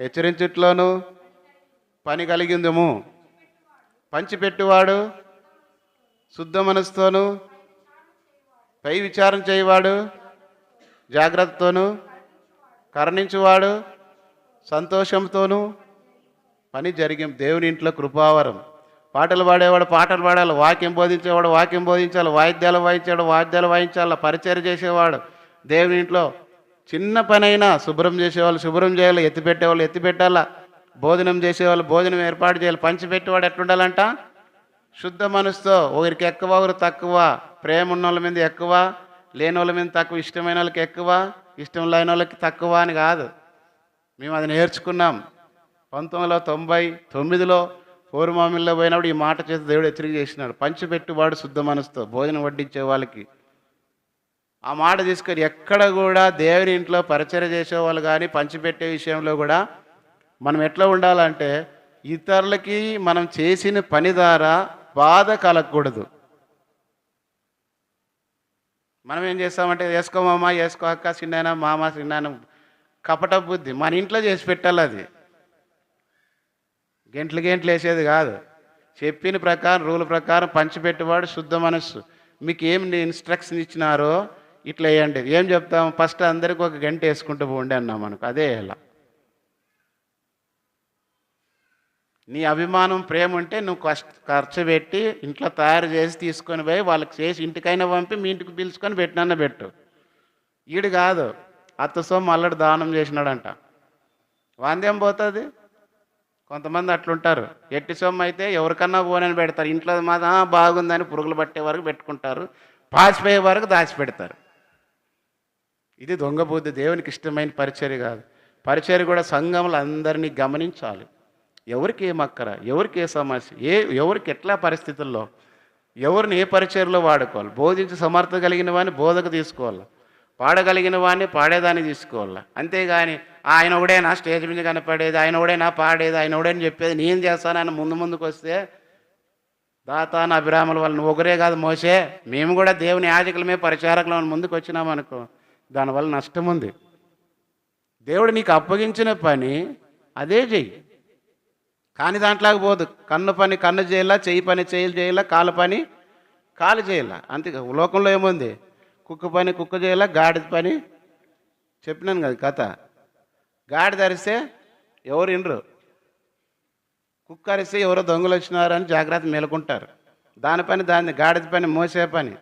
హెచ్చరించుట్లోను పని కలిగిందము. పంచిపెట్టువాడు శుద్ధ మనసుతోను, పై విచారం చేయవాడు జాగ్రత్తతోను, కరుణించువాడు సంతోషంతోనూ పని జరిగి. దేవుని ఇంట్లో కృపావరం. పాటలు పాడేవాడు పాటలు పాడాలి, వాక్యం బోధించేవాడు వాక్యం బోధించాలి, వాయిద్యాలు వాయించేవాడు వాయిద్యాలు వాయించాలి, పరిచర్య చేసేవాడు దేవుని ఇంట్లో. చిన్న పనైనా శుభ్రం చేసేవాళ్ళు శుభ్రం చేయాలి, ఎత్తిపెట్టేవాళ్ళు ఎత్తిపెట్టాలా, భోజనం చేసేవాళ్ళు భోజనం ఏర్పాటు చేయాలి. పంచిపెట్టేవాడు ఎట్లుండాలంట? శుద్ధ మనసుతో. ఒకరికి ఎక్కువ ఒకరు తక్కువ, ప్రేమ ఉన్న వాళ్ళ మీద ఎక్కువ, లేని వాళ్ళ మీద తక్కువ, ఇష్టమైన వాళ్ళకి ఎక్కువ, ఇష్టం లేని వాళ్ళకి తక్కువ అని కాదు. మేము అది నేర్చుకున్నాం. 1999లో పూర్వమామిల్లో పోయినప్పుడు ఈ మాట చేసి దేవుడు హెచ్చరిక చేసినాడు. పంచిపెట్టువాడు శుద్ధ మనసుతో, భోజనం వడ్డించే వాళ్ళకి. ఆ మాట తీసుకొని ఎక్కడ కూడా దేవుని ఇంట్లో పరిచర్య చేసేవాళ్ళు కానీ పంచిపెట్టే విషయంలో కూడా మనం ఎట్లా ఉండాలంటే, ఇతరులకి మనం చేసిన పని ద్వారా బాధ కలగకూడదు. మనం ఏం చేస్తామంటే, వేసుకో మామ, వేసుకో అక్క, చిన్నాయన, మామ, చిన్నాయన, కపట బుద్ధి. మన ఇంట్లో చేసి పెట్టాలి. అది గంటలు వేసేది కాదు. చెప్పిన ప్రకారం రూల్ ప్రకారం పంచిపెట్టేవాడు శుద్ధ మనస్సు. మీకు ఏం ఇన్స్ట్రక్షన్ ఇచ్చినారో ఇట్లా వేయండి. ఏం చెప్తాం? ఫస్ట్ అందరికి ఒక గంట వేసుకుంటూ పోండి అన్నాం మనకు. అదే ఇలా నీ అభిమానం ప్రేమ ఉంటే నువ్వు ఖర్చు పెట్టి ఇంట్లో తయారు చేసి తీసుకొని పోయి వాళ్ళకి చేసి ఇంటికైనా పంపి మీ ఇంటికి పిలుచుకొని పెట్టినన్న పెట్టు. ఈడు కాదు, అత్త సొమ్ము అల్లడు దానం చేసినాడంట, వాందేం పోతుంది. కొంతమంది అట్లుంటారు. ఎట్టి సొమ్ము అయితే ఎవరికన్నా పోనని పెడతారు, ఇంట్లో మాత్రం బాగుందని పురుగులు పట్టే వరకు పెట్టుకుంటారు, పాసిపోయే వరకు దాచిపెడతారు. ఇది దొంగ బుద్ధి. దేవునికి ఇష్టమైన పరిచర్య కాదు. పరిచర్య కూడా సంఘంలో అందరినీ గమనించాలి. ఎవరికి ఏం అక్కర, ఎవరికి ఏ సమస్య, ఎవరికి ఎట్లా పరిస్థితుల్లో ఎవరిని ఏ పరిచర్యలో వాడుకోవాలి. బోధించి సమర్థత కలిగిన వాడిని బోధకు తీసుకోవాలి, పాడగలిగిన వాడిని పాడేదాన్ని తీసుకోవాలి. అంతేగాని ఆయన ఒకడేనా స్టేజ్ మీద కనపడేది, ఆయన ఒకడేనా పాడేది, ఆయన ఒకడేని చెప్పేది, నేను చేస్తాను ఆయన ముందుకు వస్తే దాతాను అభిరాముల వల్ల నువ్వు ఒకరే కాదు మోసే, మేము కూడా దేవుని యాజకులమే పరిచారకులు ముందుకు వచ్చినామనుకో, దానివల్ల నష్టం ఉంది. దేవుడు నీకు అప్పగించిన పని అదే చెయ్యి, కానీ దాంట్లోకి పోదు. కన్ను పని కన్ను చేయాల, చెయ్యి పని చేయాల, కాలు పని కాలు చేయాల. అంతే. లోకంలో ఏముంది? కుక్క పని కుక్క చేయాల, గాడిద పని చెప్పినాను కదా కథ. గాడిద అరిస్తే ఎవరు వినరు, కుక్క అరిస్తే ఎవరో దొంగలు వచ్చినారని జాగ్రత్త మేలుకుంటారు. దాని పని దాన్ని, గాడిద పని మోసే పని,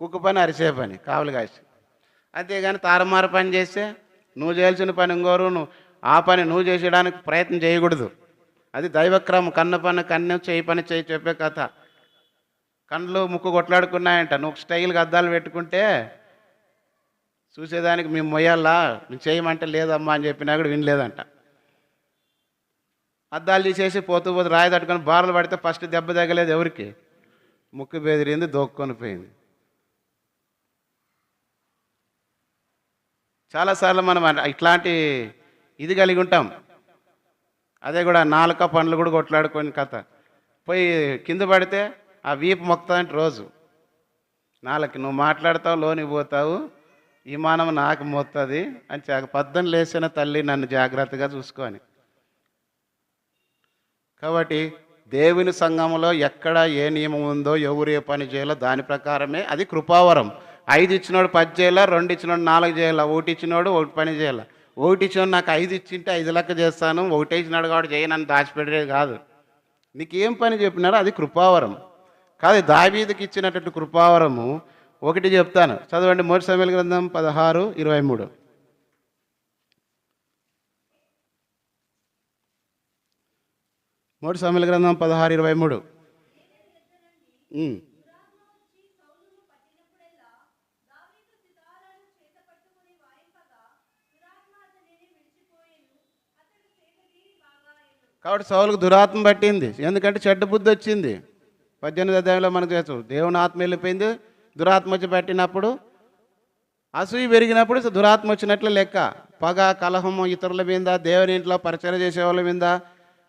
కుక్క పని అరిసే పని, కావులు కాసి. అంతేగాని తారుమారు పని చేస్తే నువ్వు చేయాల్సిన పని ఇంకోరు ఆ పని నువ్వు చేసేయడానికి ప్రయత్నం చేయకూడదు. అది దైవక్రమం. కన్ను పని కన్ను, చేయి పని చేయి చెప్పే కథ. కళ్ళు ముక్కు కొట్లాడుకున్నాయంట, నువ్వు స్టైల్గా అద్దాలు పెట్టుకుంటే చూసేదానికి మేము మొయ్యాలా, నువ్వు చేయమంటే లేదమ్మా అని చెప్పినా కూడా వినలేదంట. అద్దాలు తీసేసి పోతూ రాయి తట్టుకొని బారులు పడితే ఫస్ట్ దెబ్బ తగ్గలేదు ఎవరికి? ముక్కు బెదిరింది, దోక్కొని పోయింది. చాలాసార్లు మనం ఇట్లాంటి ఇది కలిగి ఉంటాం. అదే కూడా నాలుక పండ్లు కూడా కొట్లాడుకొని కథ. పోయి కింద పడితే ఆ వీపు మొక్కుతాంటే రోజు నాలుగు నువ్వు మాట్లాడతావు, లోనికి పోతావు, ఈ మానవ నాకు మోస్తుంది అని పద్దం లేచిన తల్లి నన్ను జాగ్రత్తగా చూసుకొని. కాబట్టి దేవుని సంఘంలో ఎక్కడ ఏ నియమం ఉందో, ఎవరు ఏ పని చేయాలో దాని ప్రకారమే అది కృపావరం. 5 ఇచ్చినోడు 10 చేయాల, 2 ఇచ్చినోడు 4 చేయాల, 1 ఇచ్చినోడు 1 పని చేయాల. 1 ఇచ్చినోడు నాకు 5 ఇచ్చింటే 5 లెక్క చేస్తాను, 1 ఇచ్చినాడు కాబట్టి చేయి నన్ను దాచిపెట్టేది కాదు. నీకు ఏం పని చెప్పినారో అది కృపావరం కాదు. దావీదుకి ఇచ్చినటువంటి కృపావరము ఒకటి చెప్తాను, చదవండి. 1 సమూయేలు గ్రంథం 16:23. 1 సమూయేలు గ్రంథం 16:23. కాబట్టి సౌలుకు దురాత్మ పట్టింది, ఎందుకంటే చెడ్డ బుద్ధి వచ్చింది. 18వ అధ్యాయంలో మనకు తెలుసు, దేవుని ఆత్మ వెళ్ళిపోయింది, దురాత్మ వచ్చి పట్టినప్పుడు, అసూయ పెరిగినప్పుడు దురాత్మ వచ్చినట్లు లెక్క. పగ, కలహము, ఇతరుల మీద, దేవుని ఇంట్లో పరిచయం చేసే వాళ్ళ మీద,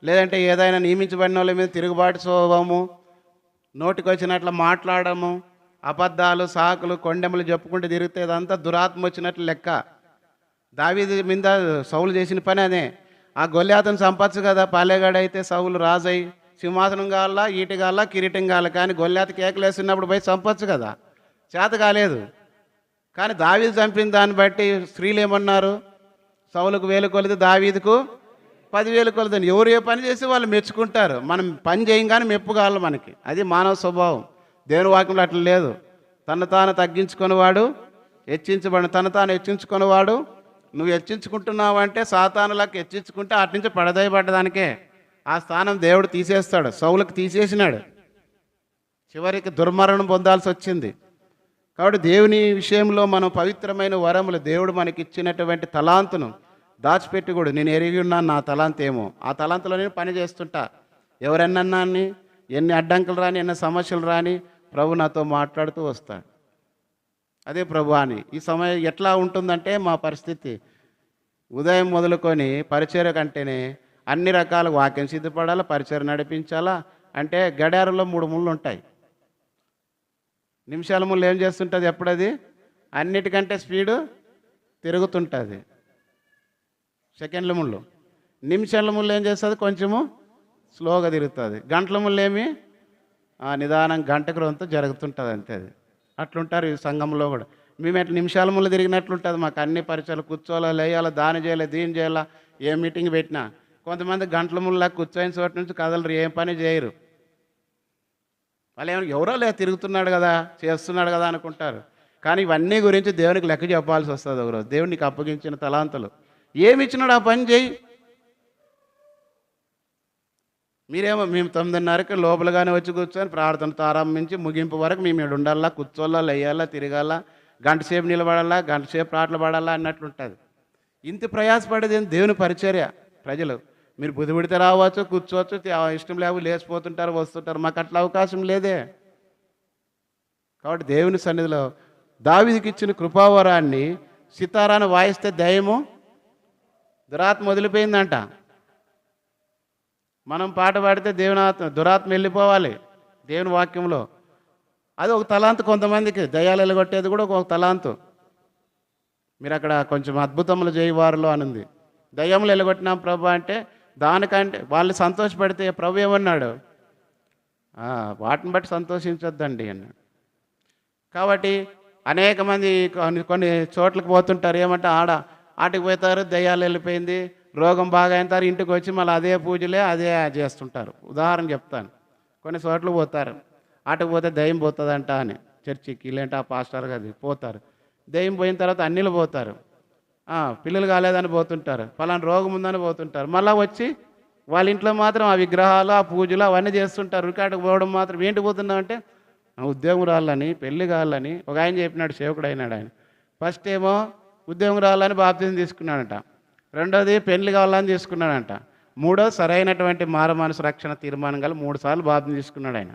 లేదంటే ఏదైనా నియమించబడిన వాళ్ళ మీద తిరుగుబాటు స్వభావము, నోటికి వచ్చినట్లు మాట్లాడము, అబద్ధాలు, సాకులు, కొండెములు చెప్పుకుంటూ తిరిగితే ఇదంతా దురాత్మ వచ్చినట్లు లెక్క. దావీదు మీద సౌలు చేసిన పని అదే. ఆ గొల్యాతను చంపచ్చు కదా, పాలేగాడైతే సౌలు రాజై సింహాసనం కావాలా, ఈటి కావాలా, కిరీటం కావాలా, కానీ గొల్యాత కేకలేస్తున్నప్పుడు పోయి చంపచ్చు కదా, చేత కాలేదు. కానీ దావీదు చంపిన దాన్ని బట్టి స్త్రీలు ఏమన్నారు? సౌలుకు 1000 కొలిది, దావీదుకు 10,000 కొలిదని. ఎవరు ఏ పని చేసి వాళ్ళు మెచ్చుకుంటారు. మనం పని చేయంగానే మెప్పు కావాలి మనకి. అది మానవ స్వభావం. దేవుని వాక్యంలో అట్లా లేదు. తను తాను తగ్గించుకునేవాడు తను తాను హెచ్చించుకునేవాడు. నువ్వు హెచ్చించుకుంటున్నావు అంటే సాతానులకు హెచ్చించుకుంటే అటు నుంచి పడదాయబడ్డదానికే. ఆ స్థానం దేవుడు తీసేస్తాడు. సౌలుకు తీసేసినాడు, చివరికి దుర్మరణం పొందాల్సి వచ్చింది. కాబట్టి దేవుని విషయంలో మనం పవిత్రమైన వరములు, దేవుడు మనకి ఇచ్చినటువంటి తలాంతును దాచిపెట్టి కూడా, నేను ఎరిగి ఉన్నాను నా తలాంత్ ఏమో, ఆ తలాంతులో నేను పని చేస్తుంటా. ఎవరెన్నన్నాన్ని, ఎన్ని అడ్డంకులు రాని, ఎన్ని సమస్యలు రాని, ప్రభు నాతో మాట్లాడుతూ వస్తాడు. అదే ప్రభు అని. ఈ సమయం ఎట్లా ఉంటుందంటే మా పరిస్థితి ఉదయం మొదలుకొని పరిచర్య కంటేనే అన్ని రకాల వాక్యం సిద్ధపడాలా, పరిచర్య నడిపించాలా. అంటే గడియారంలో 3 ముళ్ళు ఉంటాయి. నిమిషాల ముళ్ళు ఏం చేస్తుంటుంది? ఎప్పుడది అన్నిటికంటే స్పీడు తిరుగుతుంటుంది. సెకండ్ల ముళ్ళు. నిమిషాల ముళ్ళు ఏం చేస్తుంది? కొంచెము స్లోగా తిరుగుతుంది. గంటల ముళ్ళేమి నిదానం గంటకు రొంత జరుగుతుంటుంది అంతే. అది అట్లుంటారు ఈ సంఘంలో కూడా. మేము ఎట్లా నిమిషాల ముళ్ళు తిరిగినట్లుంటుంది. మాకు అన్ని పరిచయాలు, కూర్చోవాలా, లేయాలా, దాని చేయాలి, దీని చేయాలా, ఏ మీటింగ్ పెట్టినా. కొంతమంది గంటల ముళ్ళ కూర్చొని చోటు నుంచి కదలరు, ఏం పని చేయరు. వాళ్ళు ఏమైనా ఎవరో లేదు తిరుగుతున్నాడు కదా, చేస్తున్నాడు కదా అనుకుంటారు. కానీ ఇవన్నీ గురించి దేవునికి లెక్క చెప్పాల్సి వస్తుంది ఒకరోజు. దేవుడు నీకు అప్పగించిన తలాంతులు ఏమి ఇచ్చినాడు, ఆ పని చేయి. మీరేమో మేము 9:30కి లోపలగానే వచ్చి కూర్చొని ప్రార్థనతో ఆరంభించి ముగింపు వరకు మేము ఇక్కడ ఉండాలా, కూర్చోాలా, లేయాలా, తిరగాల, గంట సేపు నిలబడాలా, గంట సేపు పాటలు పాడాలా అన్నట్లుంటుంది. ఇంత ప్రయాసపడేది దేవుని పరిచర్య. ప్రజలు మీరు బుద్ధి పెడితే రావచ్చు, కూర్చోవచ్చు, ఇష్టం లేవు లేచిపోతుంటారు, వస్తుంటారు. మాకు అట్లా అవకాశం లేదే. కాబట్టి దేవుని సన్నిధిలో దావీదుకి ఇచ్చిన కృపావరాన్ని సితారాన్ని వాయిస్తే దయ్యము దురాత్మ వదిలిపోయిందంట. మనం పాట పాడితే దేవుని ఆత్మ దురాత్మ వెళ్ళిపోవాలి. దేవుని వాక్యంలో అది ఒక తలాంతు. కొంతమందికి దయ్యాలు ఎలగొట్టేది కూడా ఒక తలాంతు. మీరు అక్కడ కొంచెం అద్భుతములు చేయవారులో అనుంది. దయ్యములు ఎలగొట్టినాం ప్రభు అంటే దానికంటే వాళ్ళని సంతోషపెడితే ప్రభు ఏమన్నాడు, వాటిని బట్టి సంతోషించొద్దండి అన్నాడు. కాబట్టి అనేక మంది కొన్ని చోట్లకు పోతుంటారు. ఏమంటే ఆటికి పోతారు, దయ్యాలు వెళ్ళిపోయింది, రోగం బాగా అయినారు, ఇంటికి వచ్చి మళ్ళీ అదే పూజలే అదే చేస్తుంటారు. ఉదాహరణ చెప్తాను. కొన్ని చోట్ల పోతారు, ఆటకు పోతే దయ్యం పోతుందంట అని చర్చికి, లేదంటే ఆ పాస్టర్ గది పోతారు. దయ్యం పోయిన తర్వాత అన్నిలు పోతారు, పిల్లలు కాలేదని పోతుంటారు, ఫలానా రోగం ఉందని పోతుంటారు. మళ్ళీ వచ్చి వాళ్ళ ఇంట్లో మాత్రం ఆ విగ్రహాలు, ఆ పూజలు అవన్నీ చేస్తుంటారు. రికార్డుకు పోవడం మాత్రం ఏంటి పోతున్నామంటే ఉద్యోగం రావాలని, పెళ్ళి కావాలని. ఒక ఆయన చెప్పినాడు, సేవకుడు అయినాడు ఆయన. ఫస్ట్ ఏమో ఉద్యోగం రావాలని బాప్తిజం తీసుకున్నాడంట. రెండోది పెళ్ళి కావాలని తీసుకున్నాడంట. మూడోది సరైనటువంటి మారు మనసు రక్షణ తీర్మానం గల 3 సార్లు బాప్తిజం తీసుకున్నాడు ఆయన.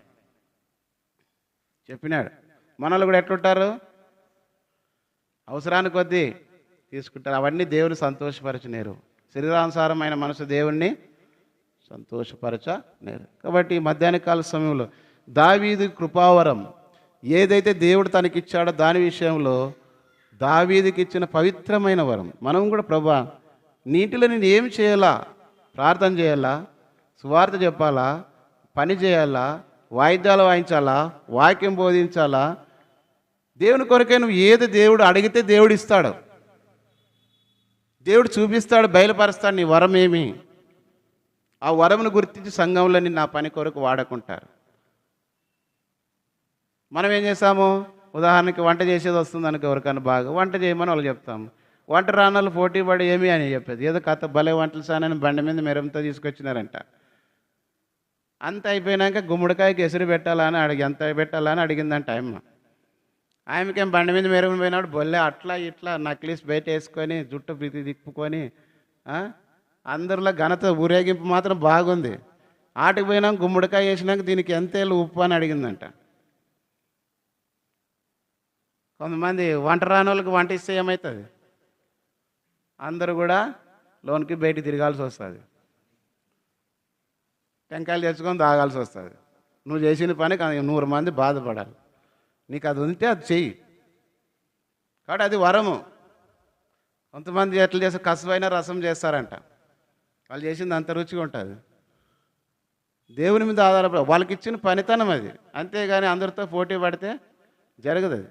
చెప్పినాడు. మనలు కూడా ఎట్లుంటారు, అవసరానికి కొద్దీ తీసుకుంటారు. అవన్నీ దేవుని సంతోషపరచనేరు. శరీరానుసారమైన మనసు దేవుణ్ణి సంతోషపరచనేరు. కాబట్టి మధ్యాహ్న కాల సమయంలో దావీదు కృపావరం ఏదైతే దేవుడు తనకిచ్చాడో దాని విషయంలో దావీదుకి ఇచ్చిన పవిత్రమైన వరం. మనం కూడా ప్రభా నీటిలో నేను ఏం చేయాలా, ప్రార్థన చేయాలా, సువార్త చెప్పాలా, పని చేయాలా, వాయిద్యాలు వాయించాలా, వాక్యం బోధించాలా, దేవుని కొరకే నువ్వు ఏది దేవుడు అడిగితే దేవుడు ఇస్తాడు, దేవుడు చూపిస్తాడు, బయలుపరుస్తాడు నీ వరం ఏమి. ఆ వరమును గుర్తించి సంఘంలో నిన్ను ఆ పని కొరకు వాడుకుంటారు. మనం ఏం చేస్తాము, ఉదాహరణకి వంట చేసేది వస్తుంది అనుకో, ఎవరికైనా బాగా వంట చేయమని వాళ్ళు చెప్తాము. వంట రానాలు పోటీ పడి ఏమి అని చెప్పేది, ఏదో కథ భలే వంటలు సానని బండి మీద మెరంతో తీసుకొచ్చినారంట. అంత అయిపోయినాక గుమ్మడికాయకి ఎసురు పెట్టాలని ఎంత పెట్టాలని అడిగిందంట అమ్మ. ఆమెకేం బండి మీద మెరుగు పోయినాడు, బొల్లే అట్లా ఇట్లా నక్లీస్ బయట వేసుకొని జుట్టు ప్రీతి తిప్పుకొని అందరిలో ఘనత ఊరేగింపు మాత్రం బాగుంది. ఆటికి పోయినాక గుమ్మడికాయ వేసినాక దీనికి ఎంతేళ్ళు ఉప్పు అని అడిగిందంట. కొంతమంది వంట రాని వాళ్ళకి వంట ఇస్తే ఏమవుతుంది, అందరూ కూడా లోనికి బయటికి తిరగాల్సి వస్తుంది, టెంకాయలు తెచ్చుకొని తాగాల్సి వస్తుంది. నువ్వు చేసిన పనికి 100 మంది బాధపడాలి. నీకు అది ఉంటే అది చెయ్యి. కాబట్టి అది వరము. కొంతమంది ఎట్లా చేస్తే కసువైన రసం చేస్తారంట, వాళ్ళు చేసింది అంత రుచిగా ఉంటుంది. దేవుని మీద ఆధారపడ వాళ్ళకి ఇచ్చిన పనితనం అది, అంతేగాని అందరితో పోటీ పడితే జరగదు అది.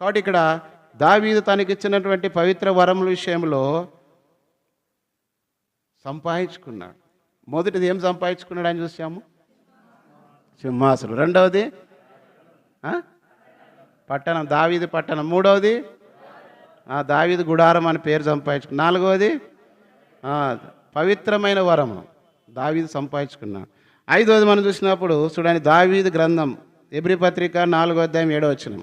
కాబట్టి ఇక్కడ దావీదు తనకిచ్చినటువంటి పవిత్ర వరముల విషయంలో సంపాదించుకున్నాడు. మొదటిది ఏం సంపాదించుకున్నాడు అని చూసాము, సింహాసనం. రెండవది పట్టణం, దావీదు పట్టణం. మూడవది దావీదు గుడారం అని పేరు సంపాదించుకున్నాడు. నాలుగవది పవిత్రమైన వరము దావీదు సంపాదించుకున్నాడు. ఐదవది మనం చూసినప్పుడు చూడండి, దావీదు గ్రంథం, ఎబ్రీ పత్రిక 4వ అధ్యాయం 7వ వచనం.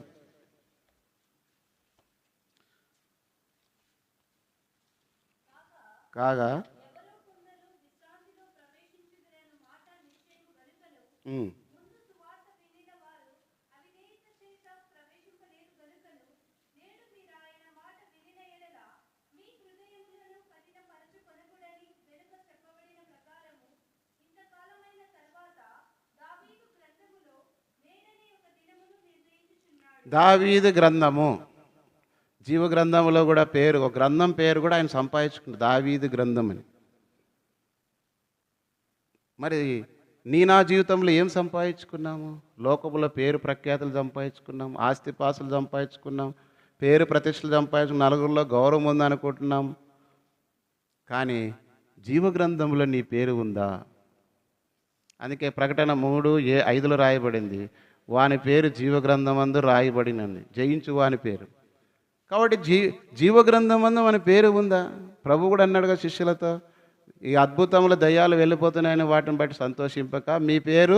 కాగా దావీదు గ్రంథము, జీవ గ్రంథంలో కూడా పేరు, ఒక గ్రంథం పేరు కూడా ఆయన సంపాదించుకున్నాడు, దావీదు గ్రంథం అని. మరి నా జీవితంలో ఏం సంపాదించుకున్నాము? లోకములో పేరు ప్రఖ్యాతులు సంపాదించుకున్నాం, ఆస్తిపాస్తులు సంపాదించుకున్నాం, పేరు ప్రతిష్టలు సంపాదించుకున్నాం, నలుగురిలో గౌరవం ఉందనుకుంటున్నాం. కానీ జీవగ్రంథంలో నీ పేరు ఉందా? అందుకే ప్రకటన 3:5లో రాయబడింది, వాని పేరు జీవగ్రంథమందు రాయబడినది, జయించు వాని పేరు. కాబట్టి జీవగ్రంథమందు మన పేరు ఉందా? ప్రభు కూడా అన్నాడుగా శిష్యులతో, ఈ అద్భుతముల దయ్యాలు వెళ్ళిపోతున్నాయని వాటిని బట్టి సంతోషింపక మీ పేరు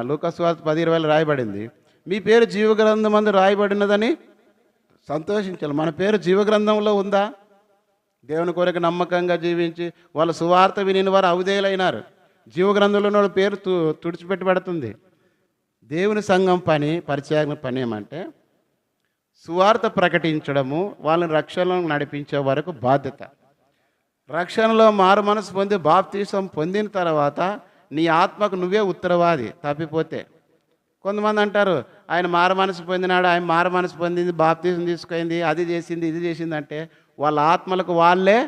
లూకాసు వార్త 10:20 రాయబడింది, మీ పేరు జీవగ్రంథమందు రాయబడినదని సంతోషించాలి. మన పేరు జీవగ్రంథంలో ఉందా? దేవుని కొరకు నమ్మకంగా జీవించి వాళ్ళ సువార్త విని వారు అవిధేయులైనారు. జీవగ్రంథంలో వాళ్ళ పేరు తుడిచిపెట్టబడుతుంది. దేవుని సంఘం పని, పరిచయ పని ఏమంటే సువార్త ప్రకటించడము, వాళ్ళని రక్షణలో నడిపించే వరకు బాధ్యత. రక్షణలో మారు మనసు పొంది బాప్తీసం పొందిన తర్వాత నీ ఆత్మకు నువ్వే ఉత్తరవాది తప్పిపోతే. కొంతమంది అంటారు, ఆయన మారు మనసు పొందినాడు, ఆయన మారు మనసు పొందింది, బాప్తీసం తీసుకుంది, అది చేసింది, ఇది చేసింది అంటే వాళ్ళ ఆత్మలకు వాళ్ళే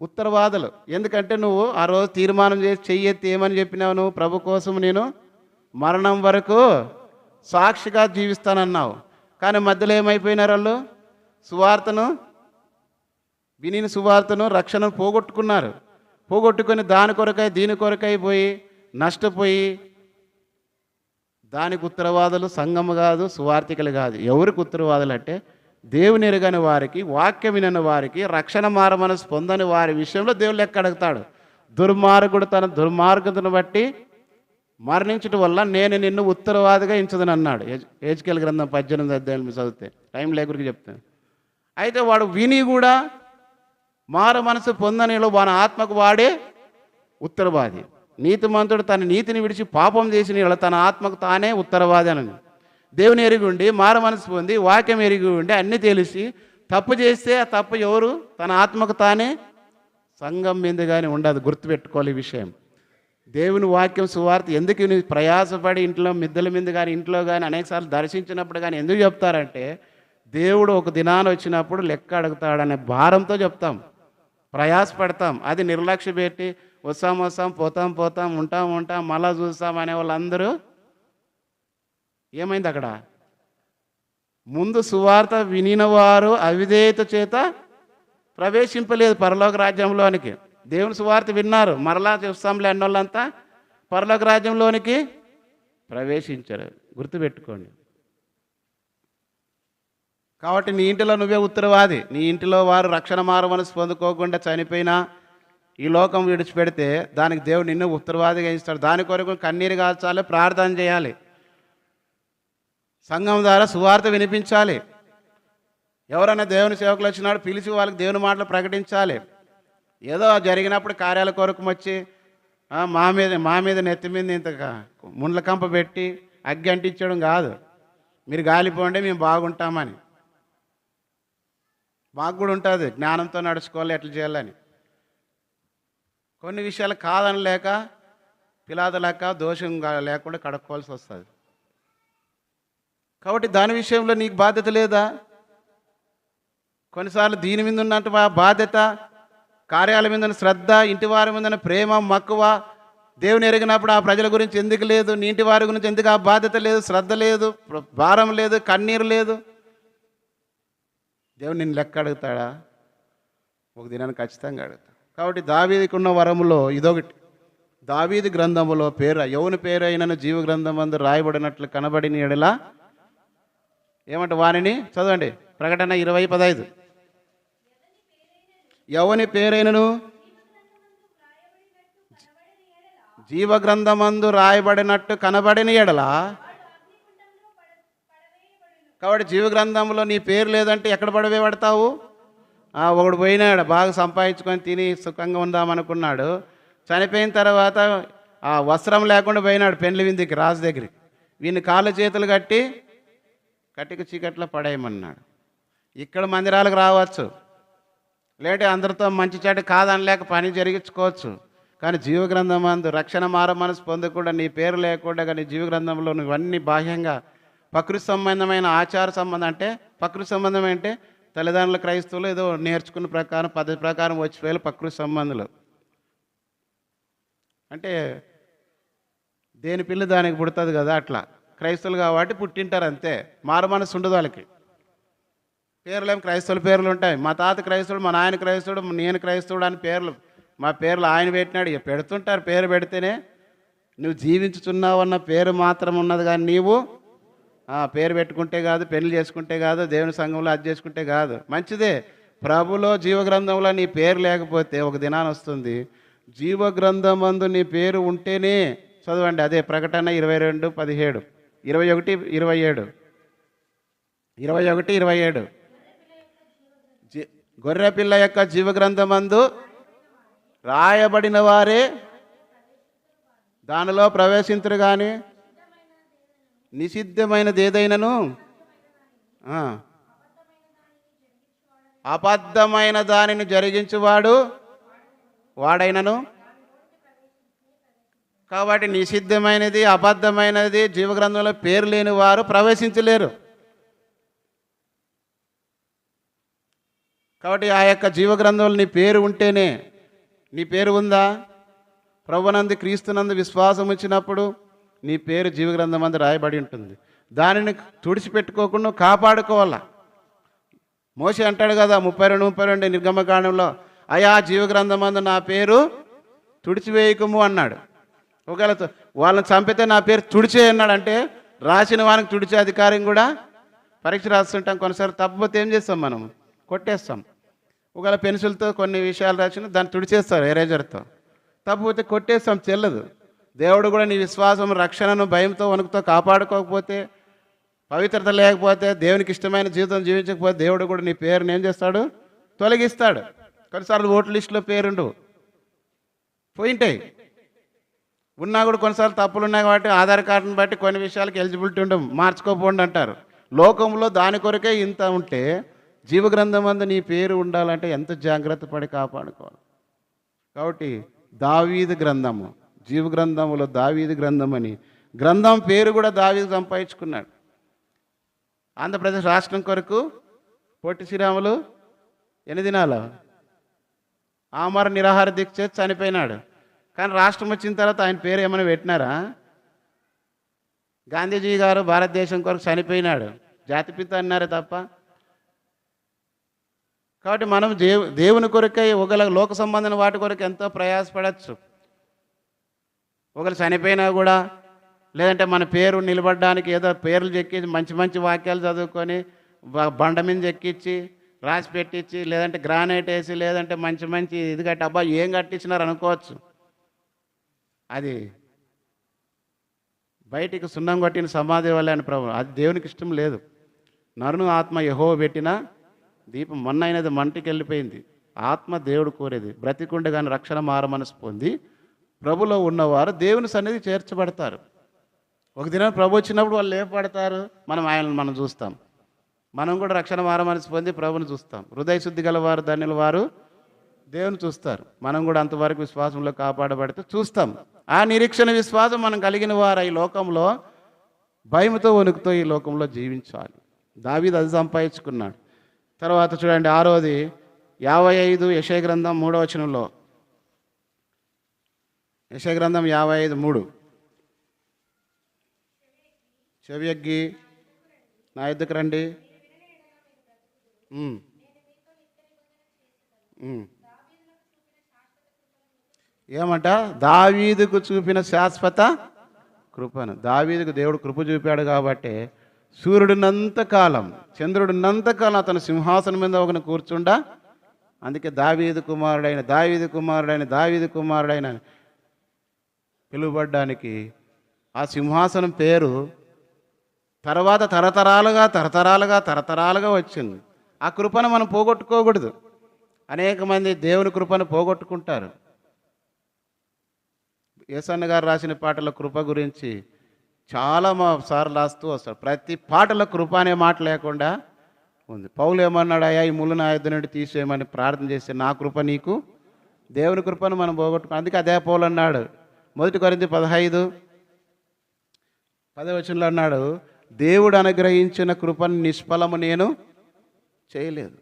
ఉత్తరవాదులు. ఎందుకంటే నువ్వు ఆ రోజు తీర్మానం చేసి చెయ్యెత్తి ఏమని చెప్పినావు? నువ్వు ప్రభు కోసం నేను మరణం వరకు సాక్షిగా జీవిస్తానన్నావు. కానీ మధ్యలో ఏమైపోయినారు? వాళ్ళు సువార్తను విని సువార్తను రక్షణను పోగొట్టుకున్నారు. పోగొట్టుకొని దాని కొరకై దీని కొరకై పోయి నష్టపోయి, దానికి ఉత్తరవాదులు సంఘము కాదు, సువార్థికులు కాదు. ఎవరికి ఉత్తరవాదులు అంటే దేవుని ఎరగని వారికి, వాక్యం వినని వారికి, రక్షణ మారు మనసు పొందని వారి విషయంలో దేవుడు లెక్క అడుగుతాడు. దుర్మార్గుడు తన దుర్మార్గతను బట్టి మరణించడం వల్ల నేను నిన్ను ఉత్తరవాదిగా ఎంచుదని అన్నాడు. హెజ్కేల్ గ్రంథం 18 చదివితే, టైం లేకురికి చెప్తాను. అయితే వాడు విని కూడా మారు మనసు పొందని వాని ఆత్మకు వాడే ఉత్తరవాది. నీతిమంతుడు తన నీతిని విడిచి పాపం చేసిన తన ఆత్మకు తానే ఉత్తరవాది అని. దేవుని ఎరిగి ఉండి మారు మనసు పొంది వాక్యం ఎరిగి ఉండి అన్నీ తెలిసి తప్పు చేస్తే ఆ తప్పు ఎవరు? తన ఆత్మకు తానే. సంఘం మీద కానీ ఉండదు. గుర్తుపెట్టుకోవాలి ఈ విషయం. దేవుని వాక్యం సువార్త ఎందుకు నువ్వు ప్రయాసపడి ఇంట్లో మిద్దెల మీద కానీ ఇంట్లో కానీ అనేకసార్లు దర్శించినప్పుడు కానీ ఎందుకు చెప్తారంటే దేవుడు ఒక దినాన్ని వచ్చినప్పుడు లెక్క అడుగుతాడనే భారంతో చెప్తాం, ప్రయాసపడతాం. అది నిర్లక్ష్య పెట్టి వస్తాం పోతాం ఉంటాం మళ్ళా చూస్తాం అనే వాళ్ళందరూ ఏమైంది అక్కడ? ముందు సువార్త వినినవారు అవిధేయత చేత ప్రవేశింపలేదు పరలోక రాజ్యంలోనికి. దేవుని సువార్త విన్నారు, మరలా చూస్తాంలే అన్నోళ్ళంతా పరలోక రాజ్యంలోనికి ప్రవేశించారు. గుర్తుపెట్టుకోండి. కాబట్టి నీ ఇంటిలో నువ్వే ఉత్తరవాది. నీ ఇంటిలో వారు రక్షణ మారు మనసు పొందుకోకుండా చనిపోయినా ఈ లోకం విడిచిపెడితే దానికి దేవుడు నిన్ను ఉత్తరవాదిగా ఇస్తాడు. దాని కొరకు కన్నీరు కాల్చాలి, ప్రార్థన చేయాలి, సంఘం ద్వారా సువార్త వినిపించాలి. ఎవరైనా దేవుని సేవకులు వచ్చినాడు పిలిచి వాళ్ళకి దేవుని మాటలు ప్రకటించాలి. ఏదో జరిగినప్పుడు కార్యాల కొరకు వచ్చి మా మీద నెత్తి మీద ఇంత ముండ్ల కంప పెట్టి అగ్గి అంటించడం కాదు. మీరు గాలిపోండి మేము బాగుంటామని. మాకు కూడా ఉంటుంది జ్ఞానంతో నడుచుకోవాలి, ఎట్లా చేయాలని. కొన్ని విషయాలు కాదని లేక పిలాద లేక దోషం లేకుండా కడుక్కోవాల్సి వస్తుంది. కాబట్టి దాని విషయంలో నీకు బాధ్యత లేదా? కొన్నిసార్లు దీని మీద ఉన్నట్టు బాధ్యత, కార్యాల మీద శ్రద్ధ, ఇంటి వారి మీద ప్రేమ మక్కువ దేవుని ఎరిగినప్పుడు ఆ ప్రజల గురించి ఎందుకు లేదు? నీ ఇంటి వారి గురించి ఎందుకు ఆ బాధ్యత లేదు, శ్రద్ధ లేదు, భారం లేదు, కన్నీరు లేదు? దేవుడు నిన్ను లెక్క అడుగుతాడా? ఒక దినాన్ని ఖచ్చితంగా అడుగుతాడు. కాబట్టి దావీదుకు ఉన్న వరములో ఇదొకటి. దావీదు గ్రంథములో పేరు ఎవని పేరు అయినను జీవ గ్రంథం అందు రాయబడినట్లు కనబడిన ఎడల ఏమంటే వారిని చదవండి. ప్రకటన 20:15. ఎవని పేరైనను జీవగ్రంథమందు రాయబడినట్టు కనబడిన ఎడల. కాబట్టి జీవగ్రంథంలో నీ పేరు లేదంటే ఎక్కడ పడతావు? ఒకడు పోయినాడు, బాగా సంపాదించుకొని తిని సుఖంగా ఉందామనుకున్నాడు. చనిపోయిన తర్వాత ఆ వస్త్రం లేకుండా పోయినాడు పెండ్లి విందుకి, రాజు దగ్గరికి. వీడిని కాళ్ళు చేతులు కట్టిక చీకట్లో పడేయమన్నాడు. ఇక్కడ మందిరాలకు రావచ్చు, లేదంటే అందరితో మంచి చెడు కాదనలేక పని జరిగించుకోవచ్చు. కానీ జీవగ్రంథమందు రక్షణ మార మనసు పొందకుండా నీ పేరు లేకుండా కానీ జీవగ్రంథంలో నువ్వన్నీ బాహ్యంగా ప్రకృతి సంబంధమైన ఆచార సంబంధం, అంటే ప్రకృతి సంబంధం అంటే తల్లిదండ్రుల క్రైస్తవులు ఏదో నేర్చుకున్న ప్రకారం పద్ధతి ప్రకారం వచ్చిపోయారు ప్రకృతి సంబంధులు. అంటే దేని పిల్ల దానికి పుడుతుంది కదా, అట్లా క్రైస్తవులు కాబట్టి పుట్టింటారు అంతే, మారు మనసు ఉండదు వాళ్ళకి. పేర్లేం క్రైస్తవుల పేర్లు ఉంటాయి. మా తాత క్రైస్తవుడు, మా నాయన క్రైస్తవుడు, నేను క్రైస్తవుడు అని పేర్లు, మా పేర్లు ఆయన పెట్టినాడు. ఇక పెడుతుంటారు. పేరు పెడితేనే నువ్వు జీవించుచున్నావన్న పేరు మాత్రం ఉన్నది, కానీ నీవు పేరు పెట్టుకుంటే కాదు, పెళ్లి చేసుకుంటే కాదు, దేవుని సంఘంలో అది చేసుకుంటే కాదు. మంచిదే, ప్రభులో జీవగ్రంథంలో నీ పేరు లేకపోతే ఒక దినాన్ని వస్తుంది, జీవగ్రంథమందు నీ పేరు ఉంటేనే. చదవండి, అదే ప్రకటన 22:17, 21:27, 21:27. గొర్రెపిల్ల యొక్క జీవగ్రంథమందు రాయబడిన వారే దానిలో ప్రవేశించరు, కానీ నిషిద్ధమైనది ఏదైనను అబద్ధమైన దానిని జరిగించువాడు వాడైనను. కాబట్టి నిషిద్ధమైనది, అబద్ధమైనది జీవగ్రంథంలో పేరు లేని వారు ప్రవేశించలేరు. కాబట్టి ఆ యొక్క జీవగ్రంథంలో నీ పేరు ఉంటేనే. నీ పేరు ఉందా? ప్రభునందు క్రీస్తునందు విశ్వాసం వచ్చినప్పుడు నీ పేరు జీవగ్రంథం అందు రాయబడి ఉంటుంది. దానిని తుడిచిపెట్టుకోకుండా కాపాడుకోవాలా. మోషే అంటాడు కదా 32:32 నిర్గమకాండంలో, అయా జీవగ్రంథం అందు నా పేరు తుడిచివేయకము అన్నాడు. ఒకవేళ వాళ్ళని చంపితే నా పేరు తుడిచే అన్నాడు. అంటే రాసిన వానికి తుడిచే అధికారం కూడా. పరీక్ష రాస్తుంటాం, కొన్నిసార్లు తప్పపోతే ఏం చేస్తాం, మనం కొట్టేస్తాం. ఒకవేళ పెన్సిల్తో కొన్ని విషయాలు రాసిన దాన్ని తుడిచేస్తారు ఎరేజర్తో, తప్పపోతే కొట్టేస్తాం, చెల్లదు. దేవుడు కూడా నీ విశ్వాసం, రక్షణను భయంతో వణుకుతో కాపాడుకోకపోతే, పవిత్రత లేకపోతే, దేవునికి ఇష్టమైన జీవితం జీవించకపోతే, దేవుడు కూడా నీ పేరుని ఏం చేస్తాడు? తొలగిస్తాడు. కొన్నిసార్లు ఓట్ల లిస్టులో పేరుండు పోయింటాయి, ఉన్నా కూడా కొన్నిసార్లు తప్పులు ఉన్నాయి కాబట్టి ఆధార్ కార్డుని బట్టి కొన్ని విషయాలకు ఎలిజిబిలిటీ ఉండవు, మార్చుకోపోండి అంటారు. లోకంలో దాని కొరకే ఇంత ఉంటే, జీవగ్రంథం అందు నీ పేరు ఉండాలంటే ఎంత జాగ్రత్త పడి కాపాడుకోవాలి. కాబట్టి దావీదు గ్రంథము, జీవగ్రంథములో దావీదు గ్రంథం అని గ్రంథం పేరు కూడా దావీదు సంపాదించుకున్నాడు. ఆంధ్రప్రదేశ్ రాష్ట్రం కొరకు పొట్టి శ్రీరాములు 8 దినాలు ఆమర నిరాహార దీక్ష చేసి చనిపోయినాడు. కానీ రాష్ట్రం వచ్చిన తర్వాత ఆయన పేరు ఏమైనా పెట్టినారా? గాంధీజీ గారు భారతదేశం కొరకు చనిపోయినాడు, జాతిపిత అన్నారే తప్ప. కాబట్టి మనం దేవుని కొరకై ఒకవేళ లోక సంబంధమైన వాటి కొరకు ఎంతో ప్రయాసపడవచ్చు. ఒకరు చనిపోయినా కూడా, లేదంటే మన పేరు నిలబడడానికి ఏదో పేర్లు చెక్కించి మంచి మంచి వాక్యాలు చదువుకొని బండ మీద ఎక్కించి రాసి పెట్టించి, లేదంటే గ్రానైట్ వేసి, లేదంటే మంచి మంచి ఇది కట్టి, అబ్బా ఏం కట్టించినారు అనుకోవచ్చు. అది బయటికి సున్నం కొట్టిన సమాధి వల్లే అని ప్రభు, అది దేవునికి ఇష్టం లేదు. నరును ఆత్మ యెహోవా పెట్టిన దీపం మొన్నైనది మంటికి వెళ్ళిపోయింది. ఆత్మ దేవుడు కోరేది. బ్రతికుండగానే రక్షణ మార మనసు పొంది ప్రభులో ఉన్నవారు దేవుని సన్నిధి చేర్చబడతారు. ఒక దినం ప్రభు వచ్చినప్పుడు వాళ్ళు లేపబడతారు, మనం చూస్తాం. మనం కూడా రక్షణ మార మనసు పొంది ప్రభుని చూస్తాం. హృదయ శుద్ధి గలవారు ధన్యుల వారు దేవుని చూస్తారు. మనం కూడా అంతవరకు విశ్వాసంలో కాపాడబడితే చూస్తాం. ఆ నిరీక్షణ విశ్వాసం మనం కలిగిన వారు ఈ లోకంలో భయముతో వణుకుతో ఈ లోకంలో జీవించాలి. దావీదు అది సంపాదించుకున్నాడు. తర్వాత చూడండి 6వది 55 యెషయా గ్రంథం 3వ వచనంలో, యెషయా గ్రంథం 55:3, చెవియగ్గి నా ఎద్దుకు రండి. ఏమంట? దావీదుకు చూపిన శాశ్వత కృపను. దావీదుకు దేవుడు కృప చూపాడు కాబట్టి సూర్యుడినంతకాలం, చంద్రుడినంతకాలం అతను సింహాసనం మీద ఒకని కూర్చుండా. అందుకే దావీదు కుమారుడైన పిలువబడ్డానికి ఆ సింహాసనం పేరు తర్వాత తరతరాలుగా వచ్చింది. ఆ కృపను మనం పోగొట్టుకోకూడదు. అనేక మంది దేవుని కృపను పోగొట్టుకుంటారు. యేసన్న గారు రాసిన పాటల కృప గురించి చాలా సార్లు రాస్తూ వస్తారు. ప్రతి పాటలో కృప అనే మాట లేకుండా ఉంది. పౌలు ఏమన్నాడు? అయ్యా ఈ ముళ్ళు నా యొద్ద నుండి తీసేయమని ప్రార్థన చేస్తే నా కృప నీకు. దేవుని కృపను మనం పోగొట్టుకో. అందుకే అదే పౌలు అన్నాడు 1 కొరింథీ 15:10 అన్నాడు, దేవుడు అనుగ్రహించిన కృపను నిష్ఫలము నేను చేయలేదు.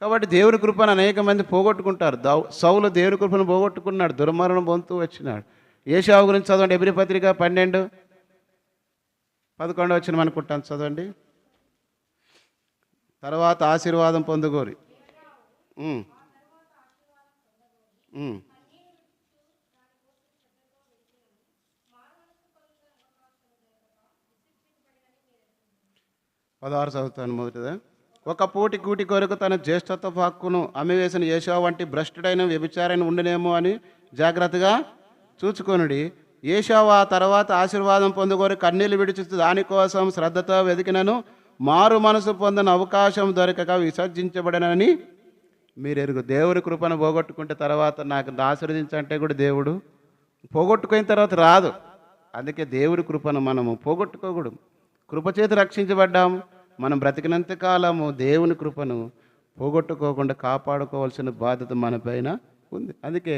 కాబట్టి దేవుని కృపను అనేక మంది పోగొట్టుకుంటారు. సౌలు దేవుని కృపను పోగొట్టుకున్నాడు, దుర్మరణం పొందుతూ వచ్చినాడు. ఏశావు గురించి చదవండి, ఎబ్రీ పత్రిక 12:11 వచ్చిన అనుకుంటాను, చదవండి. తర్వాత ఆశీర్వాదం పొందుకోరి. ఉమ్, ఉమ్. 16 చదువుతాను మొదటిదా. ఒక పూటి కూటి కొరకు తన జ్యేష్ఠత్వ హక్కును అమ్మివేసిన ఏశావు వంటి భ్రష్టుడైన వ్యభిచారైన ఉండినేమో అని జాగ్రత్తగా చూచుకొనుడి. ఏశావు ఆ తర్వాత ఆశీర్వాదం పొందుకొని కన్నీళ్లు విడిచిస్తూ దానికోసం శ్రద్ధతో వెతికినను మారు మనసు పొందిన అవకాశం దొరకక విసర్జించబడనని మీరెరుగు. దేవుడి కృపను పోగొట్టుకుంటే తర్వాత నాకు ఆశీర్వదించంటే కూడా దేవుడు పోగొట్టుకున్న తర్వాత రాదు. అందుకే దేవుడి కృపను మనము పోగొట్టుకోకూడదు. కృపచేత రక్షించబడ్డాము. మనం బ్రతికినంత కాలము దేవుని కృపను పోగొట్టుకోకుండా కాపాడుకోవాల్సిన బాధ్యత మన పైన ఉంది. అందుకే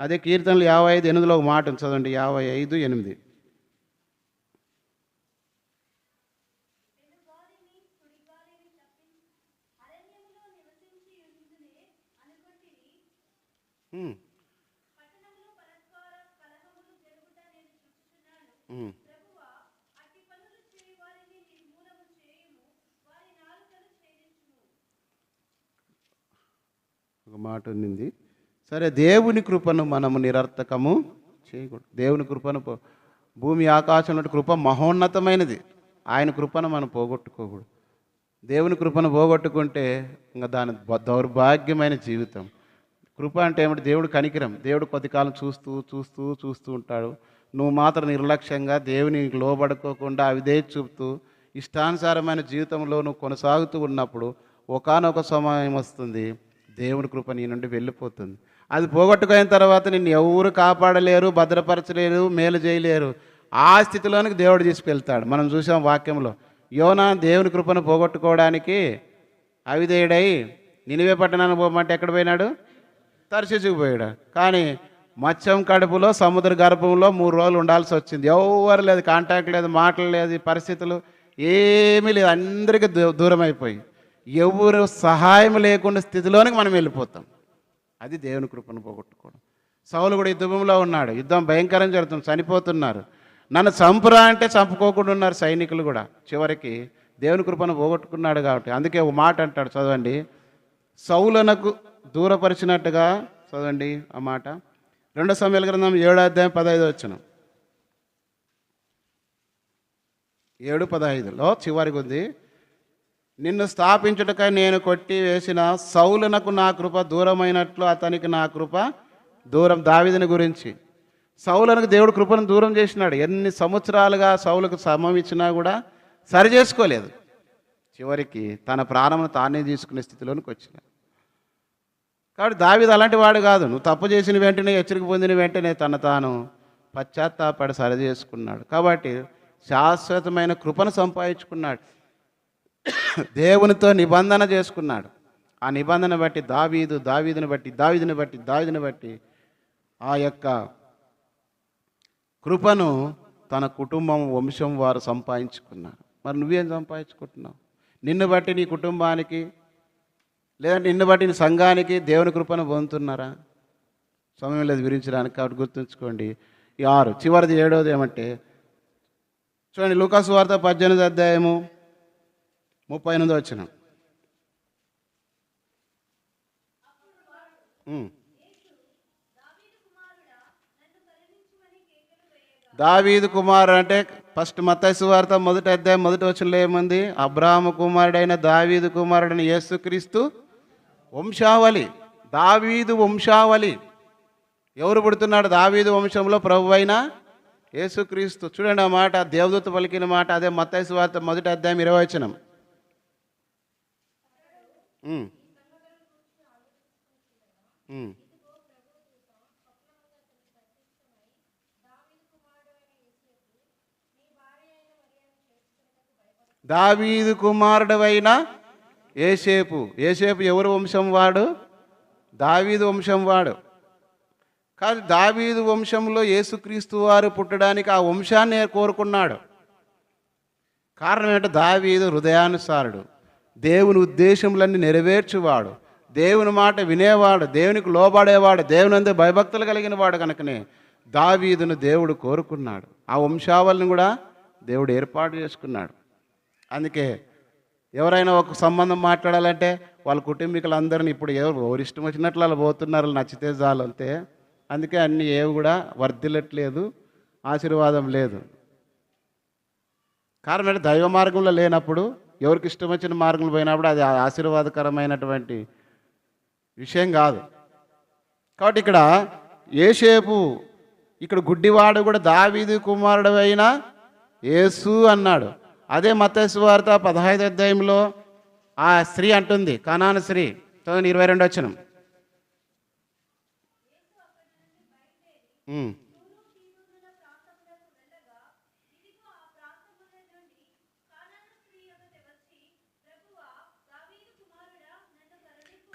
అదే కీర్తనలు 55:8 ఒక మాట చదవండి. 55:8. ఒక మాట ఉన్నింది. సరే, దేవుని కృపను మనము నిరర్థకము చేయకూడదు. దేవుని కృపను భూమి ఆకాశం నుండి కృప మహోన్నతమైనది. ఆయన కృపను మనం పోగొట్టుకోకూడదు. దేవుని కృపను పోగొట్టుకుంటే ఇంకా దాని దౌర్భాగ్యమైన జీవితం. కృప అంటే ఏమిటి? దేవుడు కనికరం. దేవుడు కొద్ది కాలం చూస్తూ చూస్తూ చూస్తూ ఉంటాడు. నువ్వు మాత్రం నిర్లక్ష్యంగా దేవుని లోబడుకోకుండా అవిధేయత చూపుతూ ఇష్టానుసారమైన జీవితంలో నువ్వు కొనసాగుతూ ఉన్నప్పుడు ఒకానొక సమయం వస్తుంది, దేవుని కృప నీ నుండి వెళ్ళిపోతుంది. అది పోగొట్టుకున్న తర్వాత నిన్ను ఎవరు కాపాడలేరు, భద్రపరచలేరు, మేలు చేయలేరు. ఆ స్థితిలోనికి దేవుడు తీసుకెళ్తాడు. మనం చూసాం వాక్యంలో, యోనా దేవుని కృపను పోగొట్టుకోవడానికి అవిధేయుడై నినివే పట్టణానికి పోమంటే ఎక్కడ పోయినాడు? తర్షీషుకు పోయాడు. కానీ మత్స్యం కడుపులో సముద్ర గర్భంలో 3 రోజులు ఉండాల్సి వచ్చింది. ఎవరు లేదు, కాంటాక్ట్ లేదు, మాటలు లేదు, పరిస్థితులు ఏమీ లేదు, అందరికీ దూరం అయిపోయి ఎవరు సహాయం లేకుండా స్థితిలోనికి మనం వెళ్ళిపోతాం. అది దేవుని కృపను పోగొట్టుకోవడం. సౌలు కూడా యుద్ధంలో ఉన్నాడు. యుద్ధం భయంకరం జరుగుతుంది, చనిపోతున్నారు. నన్ను చంపురా అంటే చంపుకోకుండా ఉన్నారు సైనికులు కూడా. చివరికి దేవుని కృపను పోగొట్టుకున్నాడు కాబట్టి అందుకే ఒక మాట అంటాడు, చదవండి. సౌలునకు దూరపరిచినట్టుగా, చదవండి ఆ మాట, 2 సమూయేలు గ్రంథం 7:15 7:15లో చివరికి ఉంది. నిన్ను స్థాపించుటకై నేను కొట్టి వేసిన సౌలునకు నా కృప దూరమైనట్లు అతనికి నా కృప దూరం. దావీదుని గురించి సౌలునకు దేవుడు కృపను దూరం చేసినాడు. ఎన్ని సంవత్సరాలుగా సౌలుకు సమం ఇచ్చినా కూడా సరి చేసుకోలేదు. చివరికి తన ప్రాణమును తానే తీసుకునే స్థితిలోనికి వచ్చినాడు. కాబట్టి దావీదు అలాంటి వాడు కాదు. నువ్వు తప్పు చేసిన వెంటనే, హెచ్చరిక పొందిన వెంటనే తన తాను పశ్చాత్తాపడి సరి చేసుకున్నాడు. కాబట్టి శాశ్వతమైన కృపను సంపాదించుకున్నాడు, దేవునితో నిబంధన చేసుకున్నాడు. ఆ నిబంధన బట్టి దావీదుని బట్టి ఆ యొక్క కృపను తన కుటుంబం, వంశం వారు సంపాదించుకున్నారు. మరి నువ్వేం సంపాదించుకుంటున్నావు? నిన్ను బట్టి నీ కుటుంబానికి, లేదంటే నిన్ను బట్టి నీ సంఘానికి దేవుని కృపను పొందుతున్నారా? సమయం లేదు వివరించడానికి, కాబట్టి గుర్తుంచుకోండి. ఈ 6 చివరిది 7వది ఏమంటే, చూడండి, లూకాసు వార్త 18:38 దావీదు కుమారుడు అంటే ఫస్ట్ మత్తయి సువార్త 1:1 ఏముంది? అబ్రాహాము కుమారుడైన దావీదు కుమారుడైన యేసుక్రీస్తు వంశావళి. దావీదు వంశావళి. ఎవరు పుడుతున్నాడు దావీదు వంశంలో? ప్రభు అయిన యేసుక్రీస్తు. చూడండి ఆ మాట, దేవదూత పలికిన మాట. అదే మత్తయి సువార్త 1:20. దావీదు కుమారుడైన యేసేపు. యేసేపు ఎవరు వంశం వాడు? దావీదు వంశం వాడు. కాదు, దావీదు వంశంలో యేసుక్రీస్తు వారు పుట్టడానికి ఆ వంశాన్ని కోరుకున్నాడు. కారణం ఏంటంటే దావీదు హృదయానుసారుడు, దేవుని ఉద్దేశములన్నీ నెరవేర్చువాడు, దేవుని మాట వినేవాడు, దేవునికి లోబడేవాడు, దేవుని అందు భయభక్తులు కలిగిన వాడు కనుకనే దావీదును దేవుడు కోరుకున్నాడు. ఆ వంశావళిని కూడా దేవుడు ఏర్పాటు చేసుకున్నాడు. అందుకే ఎవరైనా ఒక సంబంధం మాట్లాడాలంటే వాళ్ళ కుటుంబీకులందరినీ ఇప్పుడు ఎవరు ఇష్టం వచ్చినట్లు అలా పోతున్నారు, నచ్చితే చాలు అంతే. అందుకే అన్నీ ఏవి కూడా వర్ధిల్లట్లేదు, ఆశీర్వాదం లేదు. కారణం ఏంటంటే దైవ మార్గంలో లేనప్పుడు ఎవరికి ఇష్టం వచ్చిన మార్గంలో పోయినప్పుడు అది ఆశీర్వాదకరమైనటువంటి విషయం కాదు. కాబట్టి ఇక్కడ యోసేపు, ఇక్కడ గుడ్డివాడు కూడా దావీదు కుమారుడు అయిన యేసు అన్నాడు. అదే మత్తయి సువార్త 15వ అధ్యాయంలో ఆ స్త్రీ అంటుంది, కనాను స్త్రీ, 22 వచనం.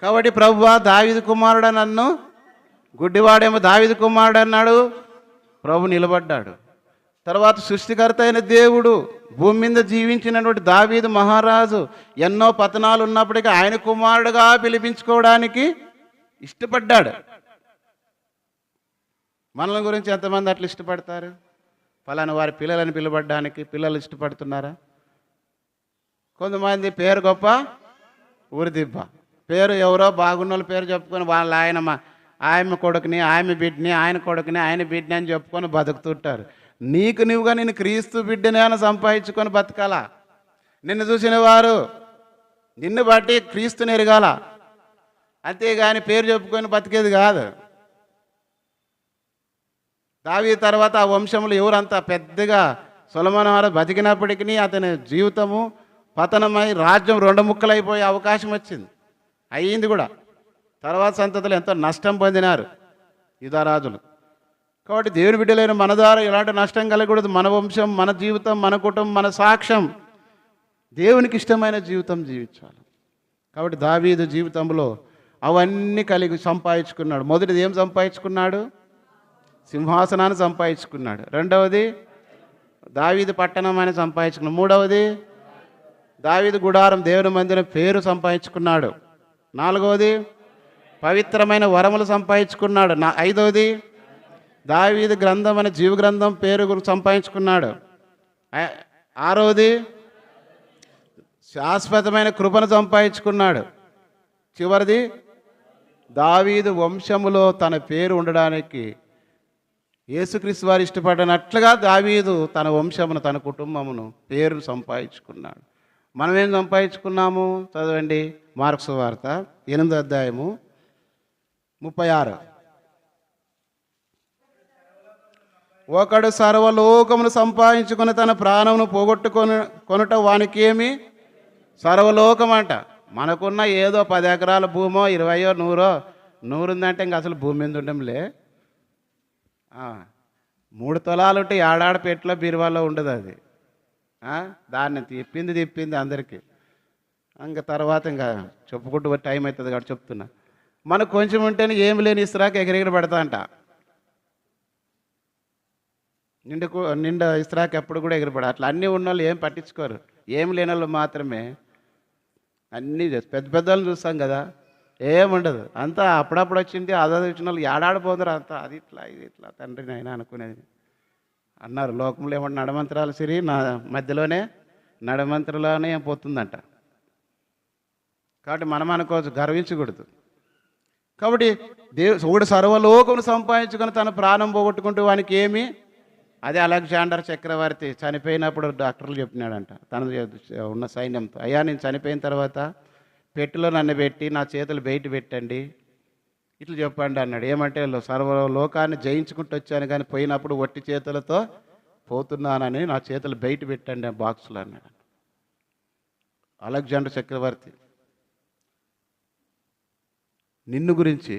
కాబట్టి ప్రభువా దావీదు కుమారుడు నన్ను, గుడ్డివాడేమో దావీదు కుమారుడు అన్నాడు, ప్రభు నిలబడ్డాడు. తర్వాత సృష్టికర్త అయిన దేవుడు భూమి మీద జీవించినటువంటి దావీదు మహారాజు ఎన్నో పతనాలు ఉన్నప్పటికీ ఆయన కుమారుడుగా పిలిపించుకోవడానికి ఇష్టపడ్డాడు. మనల గురించి ఎంతమంది అట్లా ఇష్టపడతారు? ఫలానా వారి పిల్లలని పిలబడ్డానికి పిల్లలు ఇష్టపడుతున్నారా? కొంతమంది పేరు గొప్ప ఊరి దిబ్బ, పేరు ఎవరో బాగున్న పేరు చెప్పుకొని వాళ్ళ ఆయమ్మ కొడుకుని, ఆయమ్మ బిడ్డని, ఆయన కొడుకుని, ఆయన బిడ్డని అని చెప్పుకొని బతుకుతుంటారు. నీకు నువ్వుగా నేను క్రీస్తు బిడ్డని అని సంపాదించుకొని బతకాలా? నిన్ను చూసిన వారు నిన్ను బట్టి క్రీస్తుని ఎరగాల, అంతేగాని పేరు చెప్పుకొని బతికేది కాదు. దావీదు తర్వాత ఆ వంశంలో ఎవరంతా పెద్దగా సొలొమోను బతికినప్పటికీ అతని జీవితము పతనమై రాజ్యం 2 ముక్కలైపోయే అవకాశం వచ్చింది, అయ్యింది కూడా. తర్వాత సంతతులు ఎంతో నష్టం పొందినారు యూదారాజులు. కాబట్టి దేవుని బిడ్డలైన మన ద్వారా ఎలాంటి నష్టం కలగకూడదు. మన వంశం, మన జీవితం, మన కుటుంబం, మన సాక్ష్యం దేవునికి ఇష్టమైన జీవితం జీవించాలి. కాబట్టి దావీదు జీవితంలో అవన్నీ కలిగి సంపాదించుకున్నాడు. మొదటిది ఏం సంపాదించుకున్నాడు? సింహాసనాన్ని సంపాదించుకున్నాడు. రెండవది దావీదు పట్టణం అని సంపాదించుకున్నాడు. మూడవది దావీదు గుడారం, దేవుని మందిరం పేరు సంపాదించుకున్నాడు. నాలుగవది పవిత్రమైన వరములు సంపాదించుకున్నాడు. ఐదవది దావీదు గ్రంథం అనే జీవ గ్రంథం పేరు సంపాదించుకున్నాడు. ఆరవది శాశ్వతమైన కృపను సంపాదించుకున్నాడు. చివరిది దావీదు వంశములో తన పేరు ఉండడానికి యేసుక్రీస్తు వారు ఇష్టపడినట్లుగా దావీదు తన వంశమును, తన కుటుంబమును, పేరును సంపాదించుకున్నాడు. మనమేం సంపాదించుకున్నాము? చదవండి, మార్కు సువార్త 8వ అధ్యాయము 36. ఒకడు సర్వలోకమును సంపాదించుకొని తన ప్రాణమును కొనుట వానికి ఏమి? సర్వలోకం అంట. మనకున్న ఏదో 10 ఎకరాల భూమో 20 100 ఉందంటే ఇంక అసలు భూమి మీద ఉండడంలే. 3 తులాలు ఉంటే ఏడాడ పెట్లో బీరువాలో ఉండదు అది. దాన్ని తిప్పింది అందరికీ. ఇంకా తర్వాత ఇంకా చెప్పుకుంటూ టైం అవుతుంది కాబట్టి చెప్తున్నా. మనకు కొంచెం ఉంటేనే ఏమి లేని ఇస్త్రాకు ఎగిరెగిరి పెడతా అంట. నిండా ఇస్త్రాకు ఎప్పుడు కూడా ఎగిరిపడ. అట్లా అన్నీ ఉన్న వాళ్ళు ఏం పట్టించుకోరు, ఏం లేని వాళ్ళు మాత్రమే అన్నీ పెద్ద పెద్దలను చూస్తాం కదా, ఏముండదు. అంతా అప్పుడప్పుడు వచ్చింది, అదే వచ్చిన వాళ్ళు ఏడాడిపోతారు అంతా. అది ఇట్లా, ఇది ఇట్లా, తండ్రి నాయన అనుకునేది అన్నారు. లోకంలో ఏమంటే నడమంత్రాలు సిరి నా మధ్యలోనే నడమంత్రలోనే పోతుందంట. కాబట్టి మనం అనుకోవచ్చు, గర్వించకూడదు. కాబట్టి ఒకడు సర్వలోకమును సంపాదించుకొని తన ప్రాణం పోగొట్టుకుంటూ వానికి ఏమి? అదే అలెగ్జాండర్ చక్రవర్తి చనిపోయినప్పుడు డాక్టర్లు చెప్పినాడంట తన ఉన్న సైన్యంతో, అయ్యా నేను చనిపోయిన తర్వాత పెట్టెలో నన్ను పెట్టి నా చేతులు బయట పెట్టండి, ఇట్లా చెప్పండి అన్నాడు. ఏమంటే సర్వలోకాన్ని జయించుకుంటూ వచ్చాను కానీ పోయినప్పుడు వట్టి చేతులతో పోతున్నానని నా చేతులు బయట పెట్టండి ఆ బాక్సులు అన్నాడు అలెగ్జాండర్ చక్రవర్తి. నిన్ను గురించి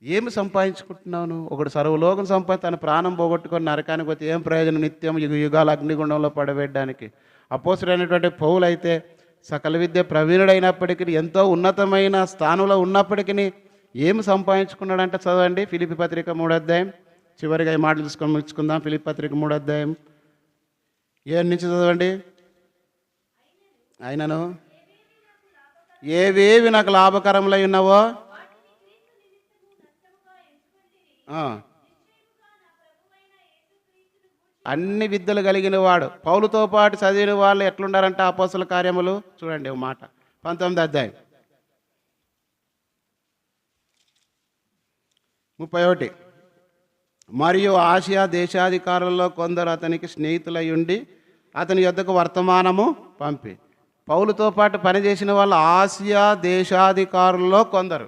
ఏమి సంపాదించుకుంటున్నావు? ఒకడు సర్వలోకం తన ప్రాణం పోగొట్టుకొని నరకానికి పోతే ఏం ప్రయోజనం? నిత్యం యుగాల అగ్నిగుండంలో పడవేయడానికి. అపోస్తుడైనటువంటి పౌలు అయితే సకల విద్య ప్రవీణుడైనప్పటికీ, ఎంతో ఉన్నతమైన స్థానంలో ఉన్నప్పటికీ ఏమి సంపాదించుకున్నాడంటే చదవండి, ఫిలిప్పీ పత్రిక 3వ అధ్యాయం. చివరిగా ఈ మాటలు తీసుకొని ముగించుకుందాం. ఫిలిప్పీ పత్రిక 3వ అధ్యాయం 7 నుంచి చదవండి. అయినను ఏవేవి నాకు లాభకరములై ఉన్నావో అన్ని విద్యలు కలిగిన వాడు. పౌలుతో పాటు చదివిన వాళ్ళు ఎట్లుండారంటే అపోస్తల కార్యములు చూడండి ఒక మాట 19వ అధ్యాయం 31. మరియు ఆసియా దేశాధికారులలో కొందరు అతనికి స్నేహితులై ఉండి అతని యొద్దకు వర్తమానము పంపి. పౌలుతో పాటు పనిచేసిన వాళ్ళు ఆసియా దేశాధికారుల్లో కొందరు.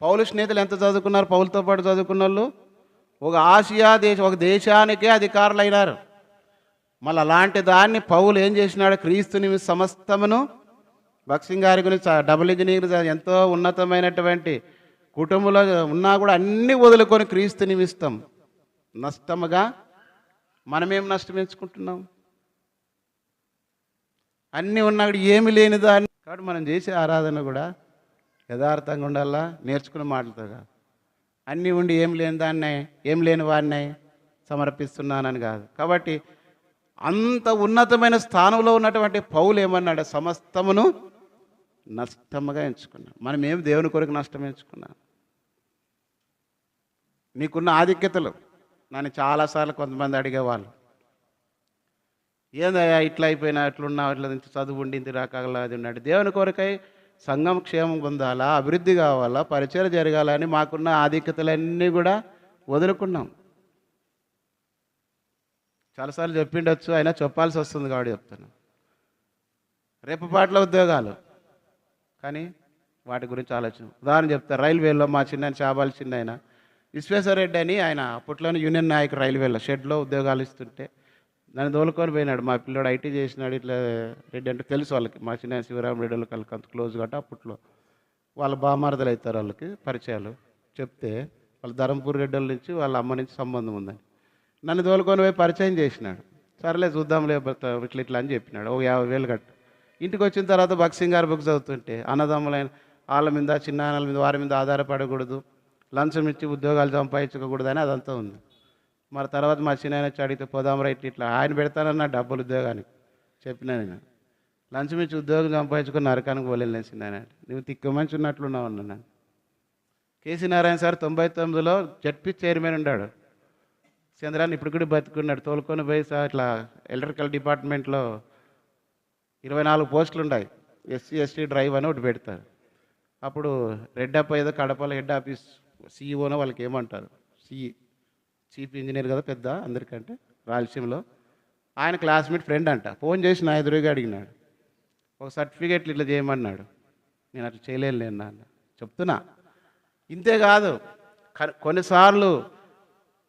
పౌలు స్నేహితులు ఎంత చదువుకున్నారు? పౌలుతో పాటు చదువుకున్న వాళ్ళు ఒక దేశానికే అధికారులు అయినారు. మళ్ళీ అలాంటి దాన్ని పౌలు ఏం చేసినాడు? క్రీస్తుని సమస్తమును, బక్సింగ్ గారి గురించి డబుల్ ఇంజనీర్ ఎంతో ఉన్నతమైనటువంటి కుటుంబంలో ఉన్నా కూడా అన్నీ వదులుకొని క్రీస్తు నిమిత్తం నష్టముగా మనమేం నష్టం ఎంచుకుంటున్నాం? అన్నీ ఉన్నా కూడా ఏమి లేని దాన్ని. కాబట్టి మనం చేసే ఆరాధన కూడా యథార్థంగా ఉండాలా, నేర్చుకున్న మాటలతో కాదు. అన్నీ ఉండి ఏం లేని వాడిని సమర్పిస్తున్నానని కాదు. కాబట్టి అంత ఉన్నతమైన స్థానంలో ఉన్నటువంటి పౌలు ఏమన్నాడు? సమస్తమును నష్టముగా ఎంచుకున్నాం. మనం ఏం దేవుని కొరకు నష్టం ఎంచుకున్నాం? నీకున్న ఆధిక్యతలు నన్ను చాలాసార్లు కొంతమంది అడిగేవాళ్ళు, ఏందయ్యా ఇట్లా అయిపోయినా, అట్లున్నా, అట్లా నుంచి చదువు ఉండి ఇంత రకాల అది ఉన్నాడు. దేవుని కొరకై సంఘం క్షేమం పొందాలా, అభివృద్ధి కావాలా, పరిచయం జరగాలని మాకున్న ఆధిక్యతలన్నీ కూడా వదులుకున్నాం. చాలాసార్లు చెప్పిండొచ్చు, అయినా చెప్పాల్సి వస్తుంది కాబట్టి చెప్తాను. రేపపాట్ల ఉద్యోగాలు, కానీ వాటి గురించి ఆలోచన. ఉదాహరణ చెప్తారు, రైల్వేలో మా చిన్న చాబాల చిన్న ఆయన విశ్వేశ్వరరెడ్డి అని, ఆయన అప్పట్లోనే యూనియన్ నాయకుడు, రైల్వేలో షెడ్లో ఉద్యోగాలు ఇస్తుంటే నన్ను తోలుకొని పోయినాడు. మా పిల్లోడు ఐటీ చేసినాడు, ఇట్లా రెడ్డి అంటే తెలుసు వాళ్ళకి, మా చిన్న శివరామ రెడ్డి వాళ్ళకి వాళ్ళకి అంత క్లోజ్ కాబట్టి అప్పట్లో వాళ్ళ బామారదలు అవుతారు, వాళ్ళకి పరిచయాలు. చెప్తే వాళ్ళ ధరంపూర్ రెడ్డి వాళ్ళ నుంచి వాళ్ళ అమ్మ నుంచి సంబంధం ఉందని నన్ను తోలుకొని పోయి పరిచయం చేసినాడు. సరేలే చూద్దాంలే ఇట్లా అని చెప్పినాడు. ఒక 50,000 కట్టు. ఇంటికి వచ్చిన తర్వాత బక్సింగ్ గారు బుక్ చదువుతుంటే అన్నదమ్ములైన వాళ్ళ మీద, చిన్నాన్నల మీద, వారి మీద ఆధారపడకూడదు, లంచం ఇచ్చి ఉద్యోగాలు సంపాదించకూడదు అని అదంతా ఉంది. మరి తర్వాత మా చిన్న వచ్చి అడిగితే పోదాం రైట్ ఇట్లా ఆయన పెడతానన్న డబ్బులు ఉద్యోగానికి చెప్పినా నేను. లంచం ఇచ్చి ఉద్యోగం సంపాదించుకుని నరకానికి పోలేను చిన్న, నువ్వు తిక్కు మంచి ఉన్నట్లున్నావు అన్నాను. కేసీ నారాయణ సార్ 99లో జడ్పీ చైర్మన్ ఉన్నాడు. చంద్రాన్ని ఇప్పుడు కూడా బతుకున్నాడు. తోలుకొని పోయి సార్ ఇట్లా ఎలక్ట్రికల్ డిపార్ట్మెంట్లో 24 పోస్టులు ఉన్నాయి, ఎస్సీ ఎస్టీ డ్రైవ్ అని ఒకటి పెడతారు. అప్పుడు రెడ్డప్ప ఏదో కడపలో హెడ్ ఆఫీస్ సీఈఓనో వాళ్ళకి ఏమంటారు, చీఫ్ ఇంజనీర్ కదా పెద్ద అందరికంటే రాయలసీమలో, ఆయన క్లాస్మేట్ ఫ్రెండ్ అంట. ఫోన్ చేసి నా ఎదురుగా అడిగినాడు, ఒక సర్టిఫికేట్లు ఇట్లా చేయమన్నాడు. నేను అట్లా చేయలేను అన్న చెప్తున్నా. ఇంతేకాదు, కొన్నిసార్లు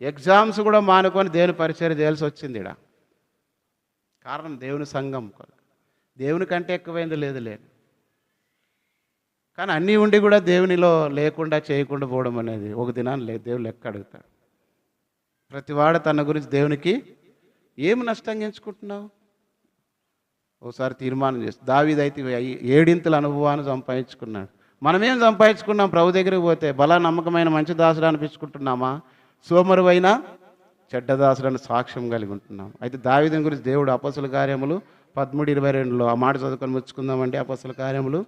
ఎగ్జామ్స్ కూడా మానుకొని దేవుని పరిచయం చేయాల్సి వచ్చింది ఇక్కడ. కారణం దేవుని సంఘం, దేవుని కంటే ఎక్కువైంది లేదు. కానీ అన్నీ ఉండి కూడా దేవునిలో లేకుండా చేయకుండా పోవడం అనేది ఒక దినాన్ని లేదు, దేవుడు లెక్క అడుగుతాడు. ప్రతివాడు తన గురించి దేవునికి ఏమి నష్టంగా ఎంచుకుంటున్నావు? ఒకసారి తీర్మానం చేసి, దావీదైతే 7 అనుభవాన్ని సంపాదించుకున్నాడు. మనమేం సంపాదించుకున్నాం? ప్రభు దగ్గరికి పోతే బలా నమ్మకమైన మంచి దాసుడు అనిపించుకుంటున్నామా, సోమరువైనా చెడ్డదాసుడని సాక్ష్యం కలిగి ఉంటున్నాం. అయితే దావీదుని గురించి దేవుడు అపోస్తల కార్యములు 13:22లో ఆ మాట చదువుకొని ముచ్చుకుందామండి. అపోస్తల కార్యములు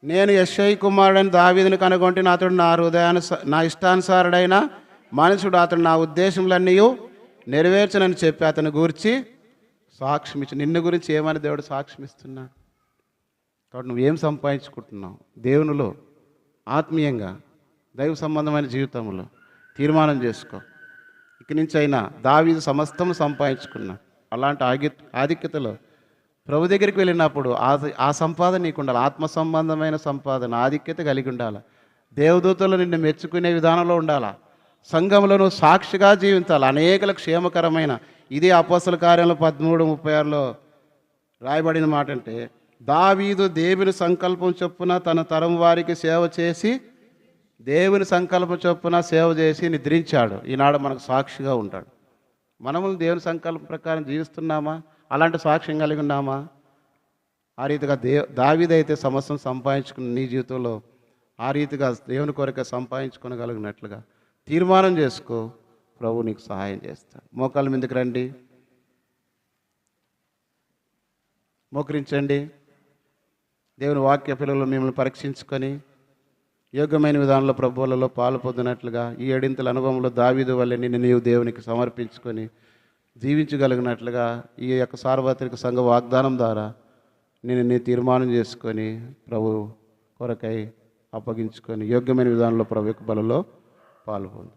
నేను యెష్షై కుమారుడైన దావీదుని కనుగొంటే అతడు నా ఇష్టానుసారుడైన మనుషుడు, అతడు నా ఉద్దేశములన్నీ నెరవేర్చనని చెప్పి అతని గురించి సాక్ష్యం ఇచ్చి. నిన్ను గురించి ఏమని దేవుడు సాక్ష్యం ఇస్తున్నాడు? కాబట్టి నువ్వేం సంపాదించుకుంటున్నావు? దేవునిలో ఆత్మీయంగా దైవ సంబంధమైన జీవితంలో తీర్మానం చేసుకో. ఇక నుంచి అయినా దావీదు సమస్తం సంపాదించుకున్నాడు. అలాంటి ఆధిక్యతలో ప్రభు దగ్గరికి వెళ్ళినప్పుడు ఆ సంపాదన నీకు ఉండాలి. ఆత్మ సంబంధమైన సంపాదన, ఆధిక్యత కలిగి ఉండాలి. దేవదూతలు నిన్ను మెచ్చుకునే విధానంలో ఉండాలా. సంఘంలో నువ్వు సాక్షిగా జీవించాలి. అనేకలకు క్షేమకరమైన, ఇదే అపోస్తల కార్యంలో 13:36లో రాయబడిన మాట. అంటే దావీదు దేవుని సంకల్పం చొప్పున తన తరం వారికి సేవ చేసి, దేవుని సంకల్పం చొప్పున సేవ చేసి నిద్రించాడు. ఈనాడు మనకు సాక్షిగా ఉంటాడు. మనము దేవుని సంకల్పం ప్రకారం జీవిస్తున్నామా? అలాంటి సాక్ష్యం కలిగి ఉన్నామా? ఆ రీతిగా దావీదైతే సమస్తం సంపాదించుకున్న నీ జీవితంలో ఆ రీతిగా దేవుని కొరకు సంపాదించుకోగలిగినట్లుగా తీర్మానం చేసుకో. ప్రభు నీకు సహాయం చేస్తాడు. మోకాళ్ళ మీదకి రండి, మోకరించండి. దేవుని వాక్య పిల్లలు మిమ్మల్ని పరీక్షించుకొని యోగ్యమైన విధానంలో ప్రభువులలో పాలు పొందినట్లుగా ఈ ఏడింతల అనుభవంలో దావీదు వల్లే నిన్ను నీవు దేవునికి సమర్పించుకొని జీవించగలిగినట్లుగా ఈ యొక్క సార్వత్రిక సంఘ వాగ్దానం ద్వారా నేను నీ తీర్మానం చేసుకొని ప్రభు కొరకై అప్పగించుకొని యోగ్యమైన విధానంలో ప్రభు యొక్క బలలో పాల్గొంది.